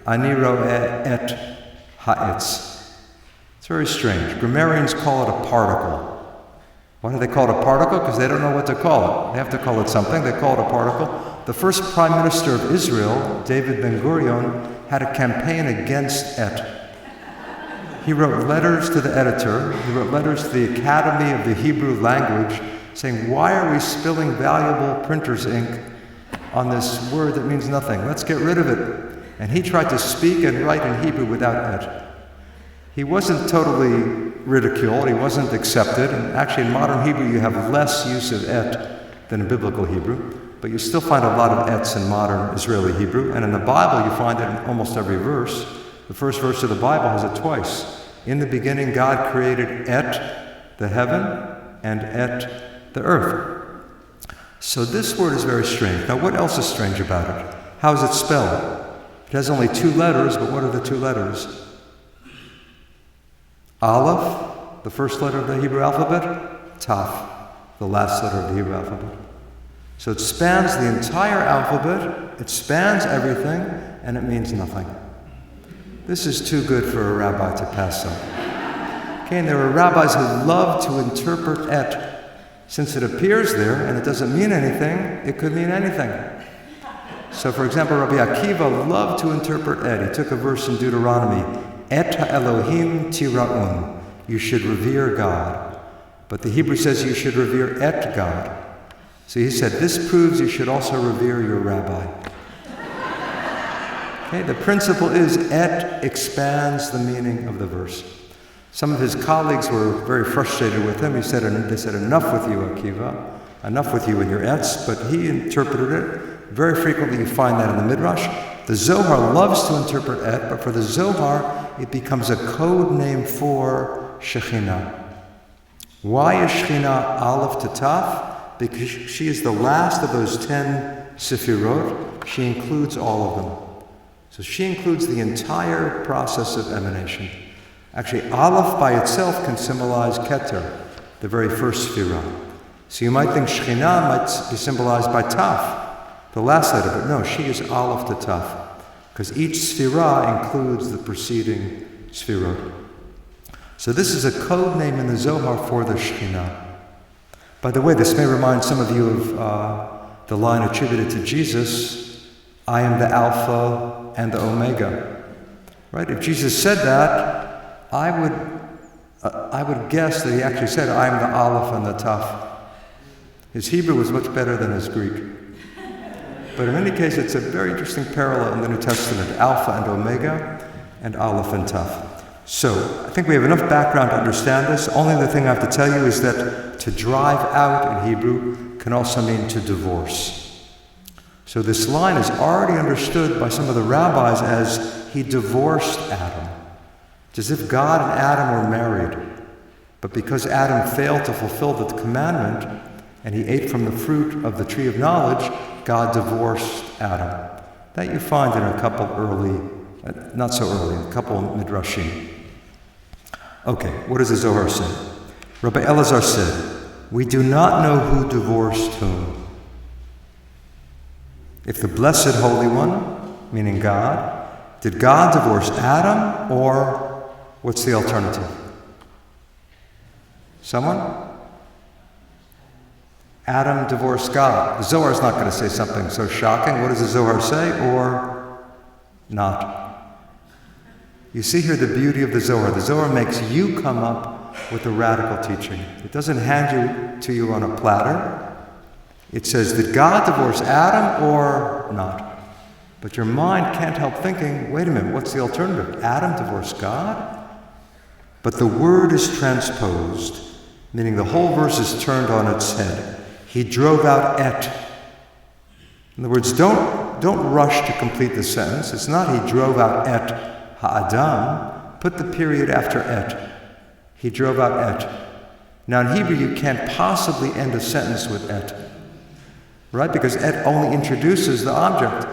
ani ro'eh et ha'etz. It's very strange. Grammarians call it a particle. Why do they call it a particle? Because they don't know what to call it. They have to call it something. They call it a particle. The first prime minister of Israel, David Ben-Gurion, had a campaign against et. He wrote letters to the editor. He wrote letters to the Academy of the Hebrew Language saying, why are we spilling valuable printer's ink on this word that means nothing? Let's get rid of it. And he tried to speak and write in Hebrew without et. He wasn't totally ridiculed, he wasn't accepted, and actually in modern Hebrew you have less use of et than in biblical Hebrew, but you still find a lot of ets in modern Israeli Hebrew, and in the Bible you find it in almost every verse. The first verse of the Bible has it twice. In the beginning God created et, the heaven, and et, the earth. So this word is very strange. Now what else is strange about it? How is it spelled? It has only 2 letters, but what are the 2 letters? Aleph, the first letter of the Hebrew alphabet, Taf, the last letter of the Hebrew alphabet. So it spans the entire alphabet, it spans everything, and it means nothing. This is too good for a rabbi to pass up. Okay, and there are rabbis who love to interpret et. Since it appears there and it doesn't mean anything, it could mean anything. So for example, Rabbi Akiva loved to interpret et. He took a verse in Deuteronomy, et ha'elohim tira'un. You should revere God. But the Hebrew says you should revere et God. So he said, this proves you should also revere your rabbi. Okay, the principle is et expands the meaning of the verse. Some of his colleagues were very frustrated with him. They said, enough with you, Akiva. Enough with you and your ets. But he interpreted it. Very frequently you find that in the Midrash. The Zohar loves to interpret et, but for the Zohar, it becomes a code name for Shekinah. Why is Shekinah Aleph to Taf? because she is the last of those 10 Sefirot. She includes all of them. So she includes the entire process of emanation. Actually, Aleph by itself can symbolize Keter, the very first Sefirah. So you might think Shekinah might be symbolized by Taf, the last letter, but no, she is Aleph to Taf, because each Sefirah includes the preceding Sefirot. So this is a code name in the Zohar for the Shekinah. By the way, this may remind some of you of the line attributed to Jesus, I am the Alpha and the Omega. Right? If Jesus said that, I would guess that he actually said, I am the Aleph and the Taf. His Hebrew was much better than his Greek. But in any case, it's a very interesting parallel in the New Testament, Alpha and Omega, and Aleph and Taf. So, I think we have enough background to understand this. Only other thing I have to tell you is that to drive out in Hebrew can also mean to divorce. So this line is already understood by some of the rabbis as he divorced Adam. It's as if God and Adam were married. But because Adam failed to fulfill the commandment, and he ate from the fruit of the tree of knowledge, God divorced Adam. That you find in a couple early, not so early, a couple midrashim. Okay, what does the Zohar say? Rabbi Elazar said, we do not know who divorced whom. If the Blessed Holy One, meaning God, did God divorce Adam, or what's the alternative? Someone? Adam divorced God. The Zohar is not going to say something so shocking. What does the Zohar say, or not? You see here the beauty of the Zohar. The Zohar makes you come up with a radical teaching. It doesn't hand you to you on a platter. It says, did God divorce Adam or not? But your mind can't help thinking, wait a minute, what's the alternative? Adam divorced God? But the word is transposed, meaning the whole verse is turned on its head. He drove out et. In other words, don't rush to complete the sentence. It's not he drove out et ha'adam. Put the period after et. He drove out et. Now in Hebrew you can't possibly end a sentence with et. Right? Because et only introduces the object.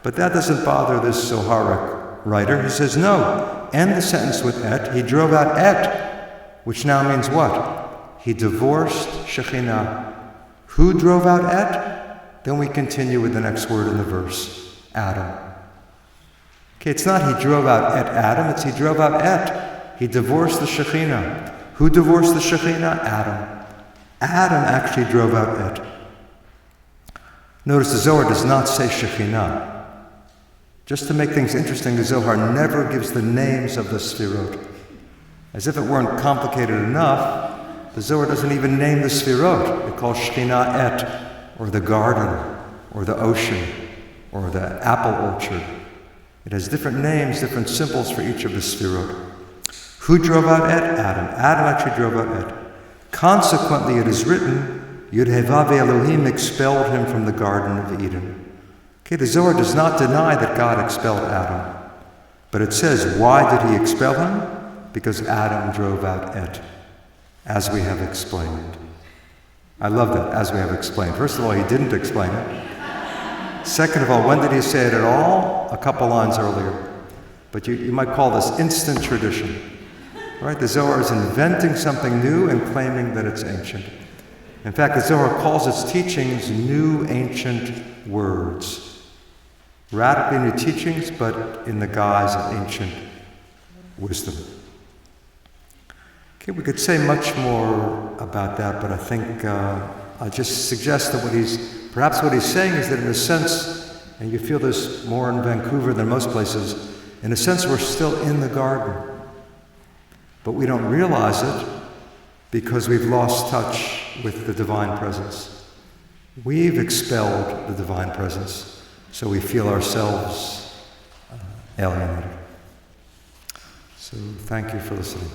But that doesn't bother this Zoharic writer. He says, no, end the sentence with et. He drove out et, which now means what? He divorced Shekinah. Who drove out et? Then we continue with the next word in the verse, Adam. Okay, it's not he drove out et Adam, it's he drove out et. He divorced the Shekinah. Who divorced the Shekinah? Adam. Adam actually drove out et. Notice the Zohar does not say Shekinah. Just to make things interesting, the Zohar never gives the names of the Sefirot. As if it weren't complicated enough, the Zohar doesn't even name the Sefirot. It calls Shekinah et, or the garden, or the ocean, or the apple orchard. It has different names, different symbols for each of the Sefirot. Who drove out et? Adam. Adam actually drove out et. Consequently, it is written, Yud-Heh-Vav Elohim expelled him from the Garden of Eden. Okay, the Zohar does not deny that God expelled Adam. But it says, why did he expel him? Because Adam drove out et, as we have explained. I love that, as we have explained. First of all, he didn't explain it. Second of all, when did he say it at all? A couple lines earlier. But you might call this instant tradition. Right? The Zohar is inventing something new and claiming that it's ancient. In fact, the Zohar calls its teachings new ancient words. Radically new teachings, but in the guise of ancient wisdom. Okay, we could say much more about that, but I think I'll just suggest that perhaps what he's saying is that in a sense, and you feel this more in Vancouver than most places, in a sense we're still in the garden. But we don't realize it because we've lost touch with the divine presence. We've expelled the divine presence, so we feel ourselves alienated. So thank you for listening.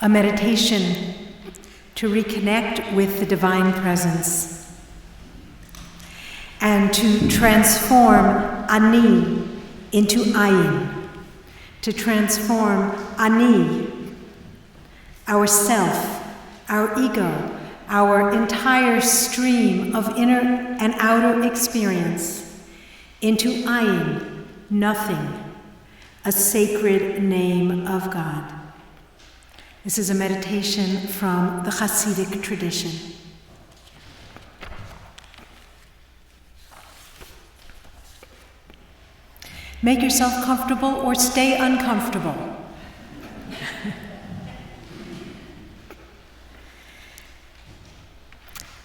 a meditation to reconnect with the divine presence and to transform Ani into Ayin, to transform Ani, our self, our ego, our entire stream of inner and outer experience, into Ayin, nothing, a sacred name of God. This is a meditation from the Hasidic tradition. Make yourself comfortable or stay uncomfortable.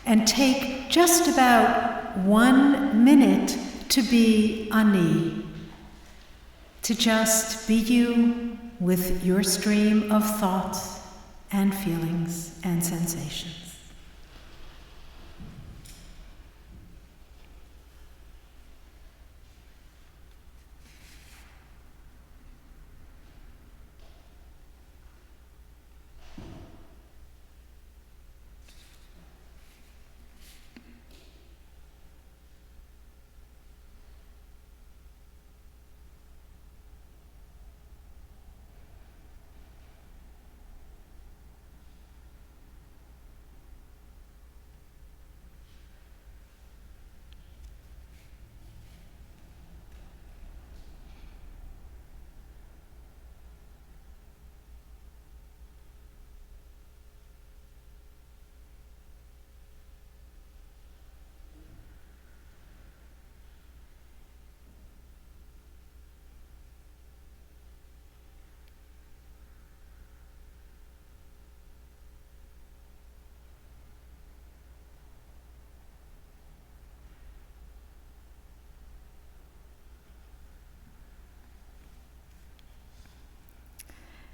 And take just about 1 minute to be Ani, to just be you with your stream of thoughts and feelings and sensations.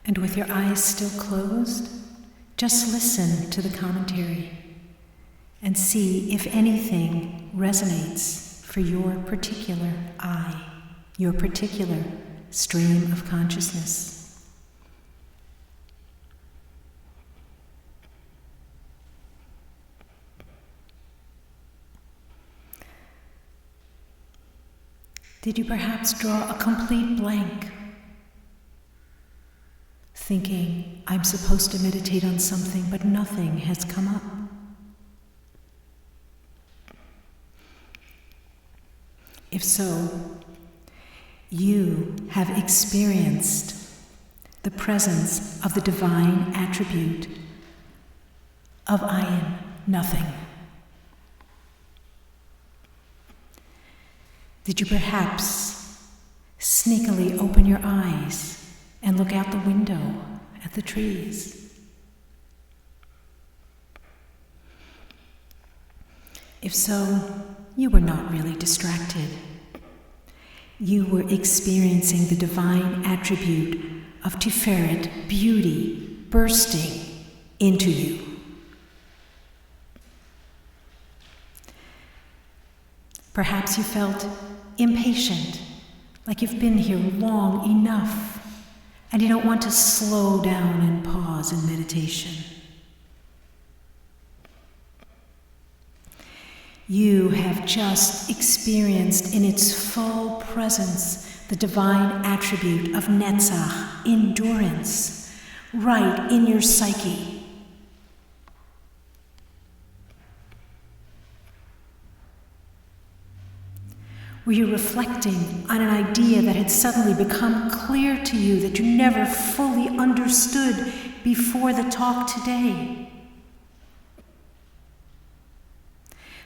And with your eyes still closed, just listen to the commentary and see if anything resonates for your particular eye, your particular stream of consciousness. Did you perhaps draw a complete blank? Thinking, I'm supposed to meditate on something, but nothing has come up. If so, you have experienced the presence of the divine attribute of Ayin, nothing. Did you perhaps sneakily open your eyes and look out the window at the trees? If so, you were not really distracted. You were experiencing the divine attribute of Tiferet, beauty, bursting into you. Perhaps you felt impatient, like you've been here long enough, and you don't want to slow down and pause in meditation. You have just experienced in its full presence the divine attribute of Netzach, endurance, right in your psyche. Were you reflecting on an idea that had suddenly become clear to you that you never fully understood before the talk today?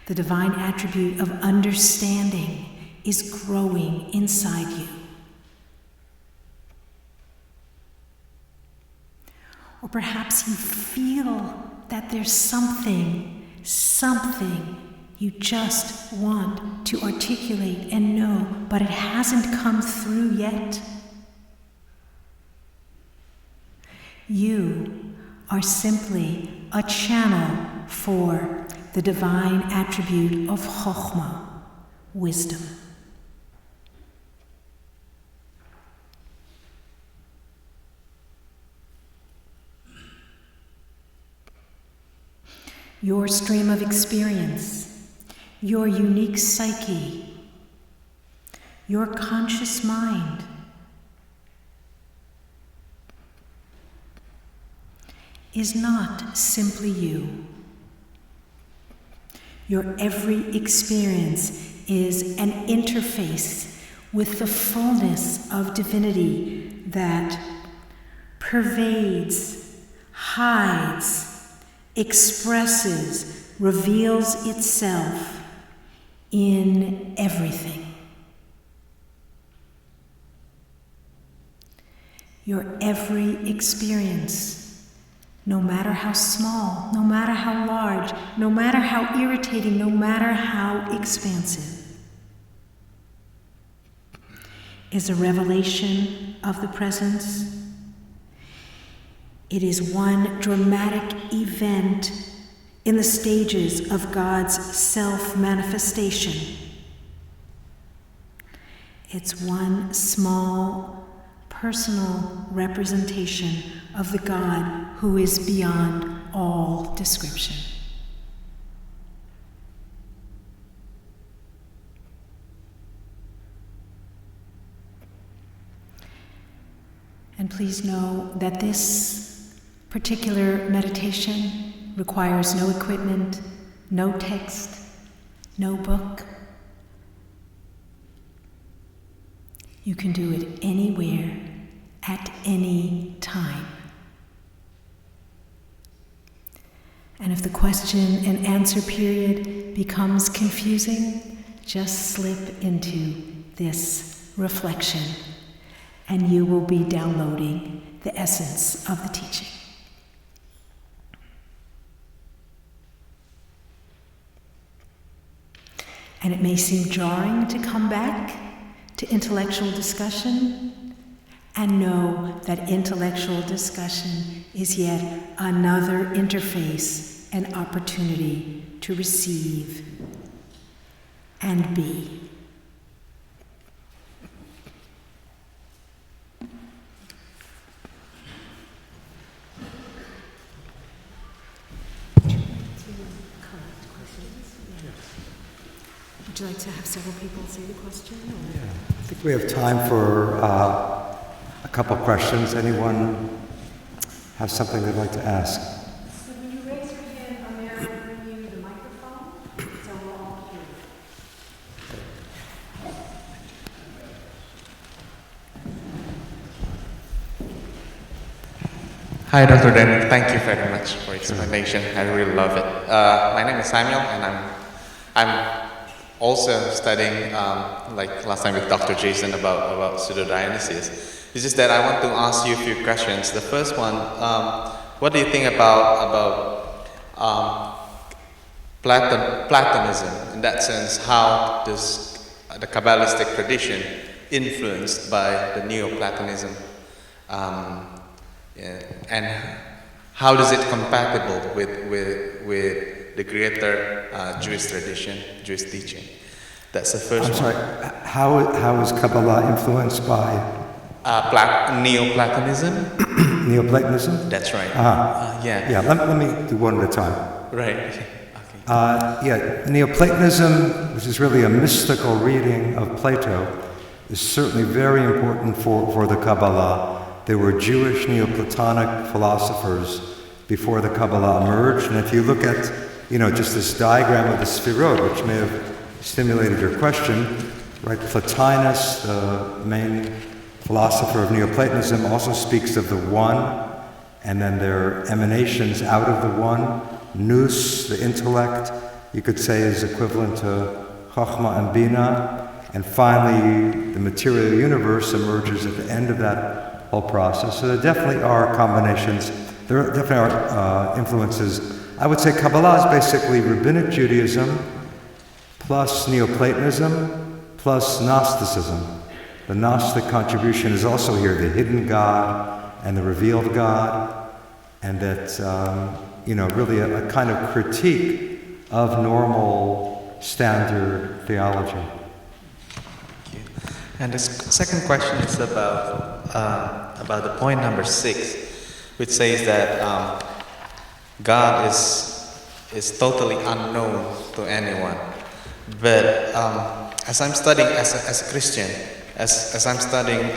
The divine attribute of understanding is growing inside you. Or perhaps you feel that there's something you just want to articulate and know, but it hasn't come through yet. You are simply a channel for the divine attribute of Chokhmah, wisdom. your stream of experience, your unique psyche, your conscious mind. Is not simply you. Your every experience is an interface with the fullness of divinity that pervades, hides, expresses, reveals itself in everything. Your every experience, no matter how small, no matter how large, no matter how irritating, no matter how expansive, is a revelation of the presence. It is one dramatic event in the stages of God's self-manifestation. It's one small, personal representation of the God who is beyond all description. And please know that this particular meditation requires no equipment, no text, no book. You can do it anywhere, at any time. And if the question and answer period becomes confusing, just slip into this reflection, and you will be downloading the essence of the teaching. And it may seem jarring to come back to intellectual discussion, and know that intellectual discussion is yet another interface and opportunity to receive and be. Would you like to have several people say the question? Or? Yeah. I think we have time for a couple questions. Anyone have something they'd like to ask? So when you raise your hand, I'm there to bring you the microphone, so we'll all hear you. Hi, Dr. Den. Thank you very much for your explanation. I really love it. My name is Samuel, and I'm also studying, like last time with Dr. Jason, about pseudo-Dionysius. It's just that I want to ask you a few questions. The first one, what do you think about Platonism? In that sense, how does the Kabbalistic tradition influenced by the Neoplatonism? And how is it compatible with the greater Jewish tradition, Jewish teaching? That's the first one. I'm sorry, how is Kabbalah influenced by? Neoplatonism. Neoplatonism? That's right. Yeah, let me do one at a time. Right. Okay. Neoplatonism, which is really a mystical reading of Plato, is certainly very important for the Kabbalah. There were Jewish Neoplatonic philosophers before the Kabbalah emerged, and if you look at, just this diagram of the Sphirot, which may have stimulated your question, right? Plotinus, the main philosopher of Neoplatonism, also speaks of the one, and then there are emanations out of the one. Nous, the intellect, you could say is equivalent to Chokhmah and Bina, and finally the material universe emerges at the end of that whole process. So there definitely are combinations, there definitely are influences. I would say Kabbalah is basically Rabbinic Judaism plus Neoplatonism plus Gnosticism. The Gnostic contribution is also here, the hidden God and the revealed God, and that, really a kind of critique of normal standard theology. Thank you. And the second question is about the point number 6, which says that God is is totally unknown to anyone. But as I'm studying as a Christian, as I'm studying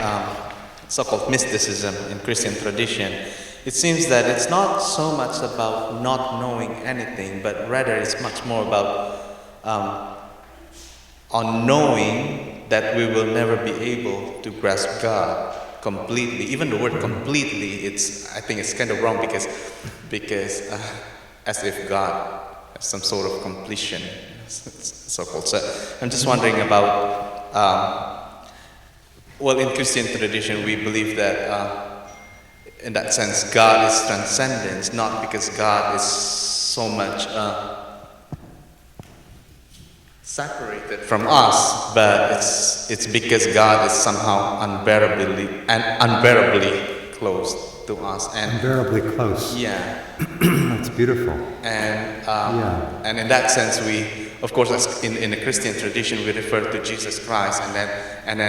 so-called mysticism in Christian tradition, it seems that it's not so much about not knowing anything, but rather it's much more about on knowing that we will never be able to grasp God completely. Even the word completely, I think it's kind of wrong because as if God has some sort of completion, so-called. So I'm just wondering about, well, in Christian tradition, we believe that in that sense, God is transcendence, not because God is so much separated from us, but it's because God is somehow unbearably close to us. And unbearably close. Yeah. That's beautiful. And in that sense, we, of course, as in the Christian tradition, we refer to Jesus Christ, and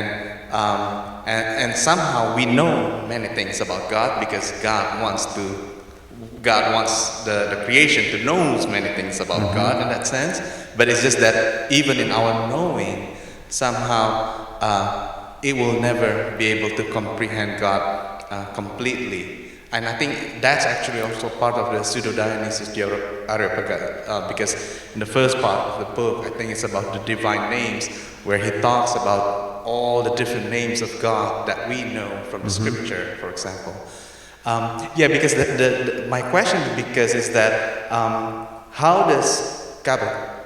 somehow we know many things about God because God wants the creation to know many things about God in that sense. But it's just that even in our knowing, somehow it will never be able to comprehend God completely. And I think that's actually also part of the Pseudo-Dionysius the Areopagus, because in the first part of the book, I think it's about the divine names, where he talks about all the different names of God that we know from the scripture, for example. Because my question is that how does Kabbalah,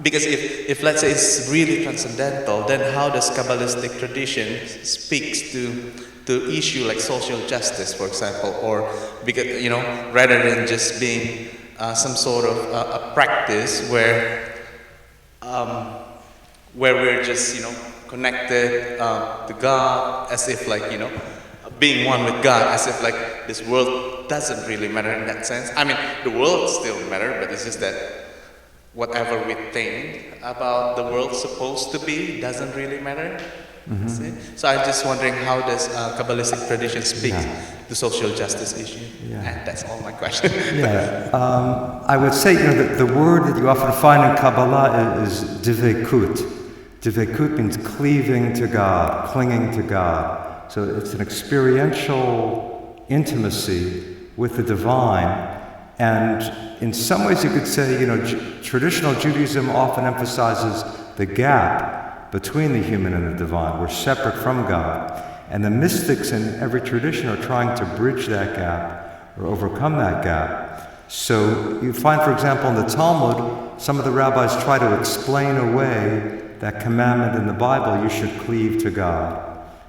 because if let's say it's really transcendental, then how does Kabbalistic tradition speaks to issue like social justice, for example, or because rather than just being some sort of a practice where we're just connected to God as if like being one with God, as if like this world doesn't really matter in that sense. I mean, the world still matters, but it's just that whatever we think about the world supposed to be doesn't really matter. See? So I'm just wondering, how does Kabbalistic tradition speak to social justice issue? And that's all my question. I would say the word that you often find in Kabbalah is divekut. Divekut means cleaving to God, clinging to God. So it's an experiential intimacy with the divine. And in some ways you could say, traditional Judaism often emphasizes the gap between the human and the divine. We're separate from God. And the mystics in every tradition are trying to bridge that gap or overcome that gap. So you find, for example, in the Talmud, some of the rabbis try to explain away that commandment in the Bible, you should cleave to God.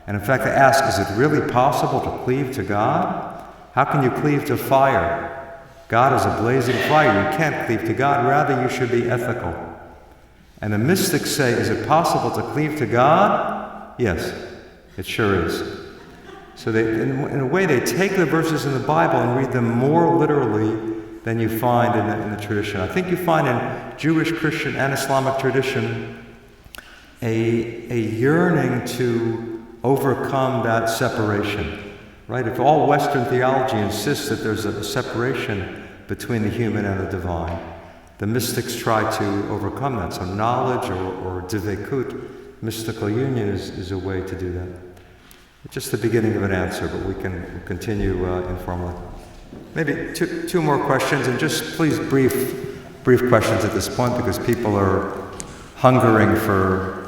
And in fact, they ask, is it really possible to cleave to God? How can you cleave to fire? God is a blazing fire. You can't cleave to God. Rather, you should be ethical. And the mystics say, is it possible to cleave to God? Yes, it sure is. So in a way, they take the verses in the Bible and read them more literally than you find in the tradition. I think you find in Jewish, Christian, and Islamic tradition a yearning to overcome that separation. Right? If all Western theology insists that there's a separation between the human and the divine, the mystics try to overcome that. So knowledge or divekut, mystical union, is a way to do that. It's just the beginning of an answer, but we can continue informally. Maybe two more questions, and just please brief questions at this point, because people are hungering for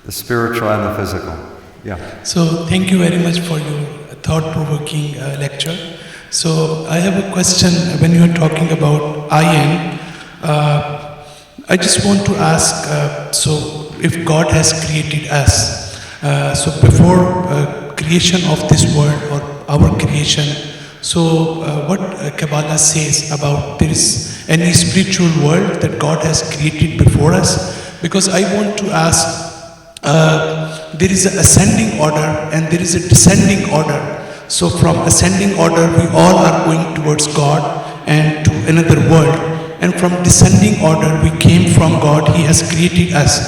the spiritual and the physical. Yeah. So thank you very much for your thought-provoking lecture. So I have a question. When you are talking about Ayin, I just want to ask, so if God has created us, so before creation of this world or our creation, so what Kabbalah says about there is any spiritual world that God has created before us? Because I want to ask, there is an ascending order and there is a descending order. So from ascending order, we all are going towards God and to another world. And from descending order, we came from God. He has created us.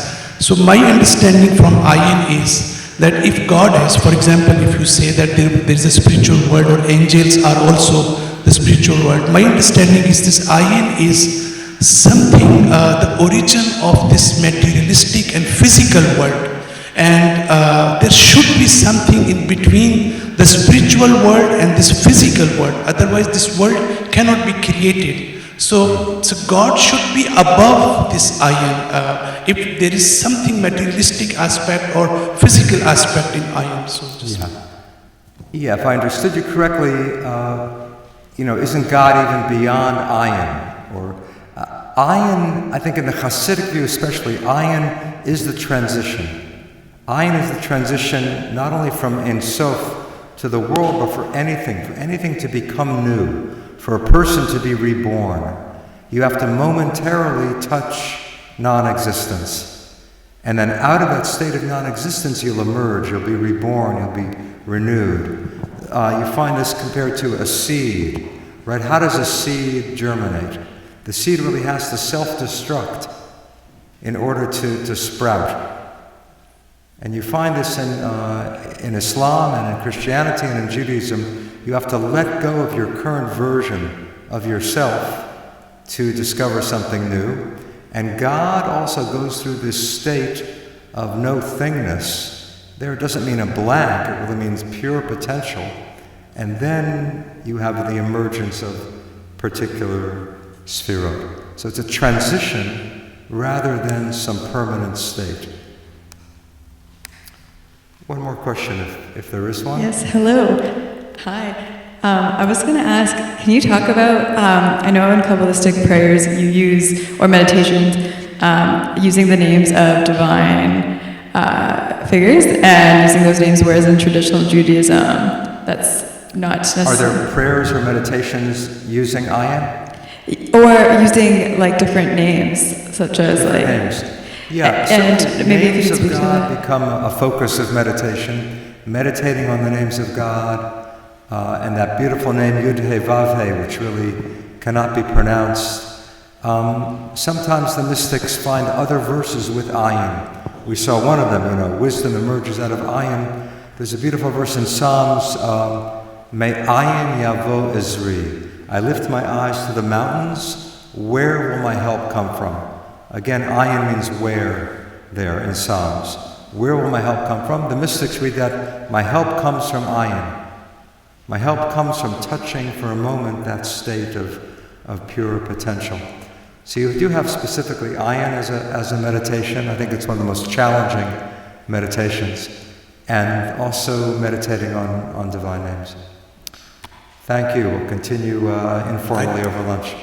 So my understanding from Ayin is that if God has, for example, if you say that there is a spiritual world or angels are also the spiritual world, my understanding is this Ayin is something, the origin of this materialistic and physical world. And there should be something in between the spiritual world and this physical world. Otherwise, this world cannot be created. So God should be above this Ayin. If there is something materialistic aspect or physical aspect in Ayin. So Yeah, if I understood you correctly, isn't God even beyond Ayin? Or Ayin, I think in the Hasidic view especially, Ayin is the transition. Ayin is the transition not only from Ein Sof to the world, but for anything to become new, for a person to be reborn. You have to momentarily touch non-existence. And then out of that state of non-existence, you'll emerge, you'll be reborn, you'll be renewed. You find this compared to a seed, right? How does a seed germinate? The seed really has to self-destruct in order to sprout. And you find this in Islam and in Christianity and in Judaism. You have to let go of your current version of yourself to discover something new. And God also goes through this state of nothingness. There, it doesn't mean a blank, it really means pure potential. And then you have the emergence of particular sphirot. So it's a transition rather than some permanent state. One more question, if there is one. Yes, hello. Hi. I was going to ask, can you talk about, I know in Kabbalistic prayers you use, or meditations, using the names of divine figures and using those names, whereas in traditional Judaism, that's not necessary. Are there prayers or meditations using Ayin? Or using like different names, such as like... Names. Yeah, and maybe names if you of could speak to God that. become a focus of meditation, meditating on the names of God, and that beautiful name Yud-He Vav-He, which really cannot be pronounced. Sometimes the mystics find other verses with Ayin. We saw one of them, wisdom emerges out of Ayin. There's a beautiful verse in Psalms, May Ayin Yavo Ezri. I lift my eyes to the mountains, where will my help come from? Again, Ayin means where there in Psalms. Where will my help come from? The mystics read that, my help comes from Ayin. My help comes from touching for a moment that state of pure potential. So you do have specifically Ayin as a meditation. I think it's one of the most challenging meditations. And also meditating on divine names. Thank you. We'll continue informally over lunch.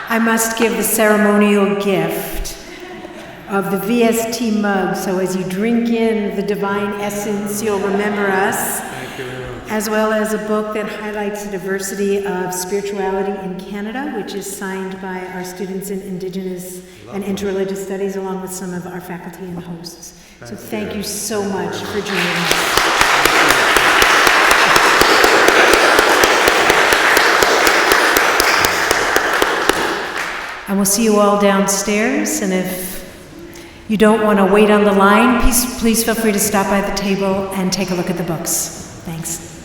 I must give the ceremonial gift of the VST mug, so as you drink in the divine essence, you'll remember us, as well as a book that highlights the diversity of spirituality in Canada, which is signed by our students in Indigenous and Interreligious Studies, along with some of our faculty and hosts. So thank you so much for joining us. And we'll see you all downstairs, and if you don't want to wait on the line, please feel free to stop by the table and take a look at the books. Thanks.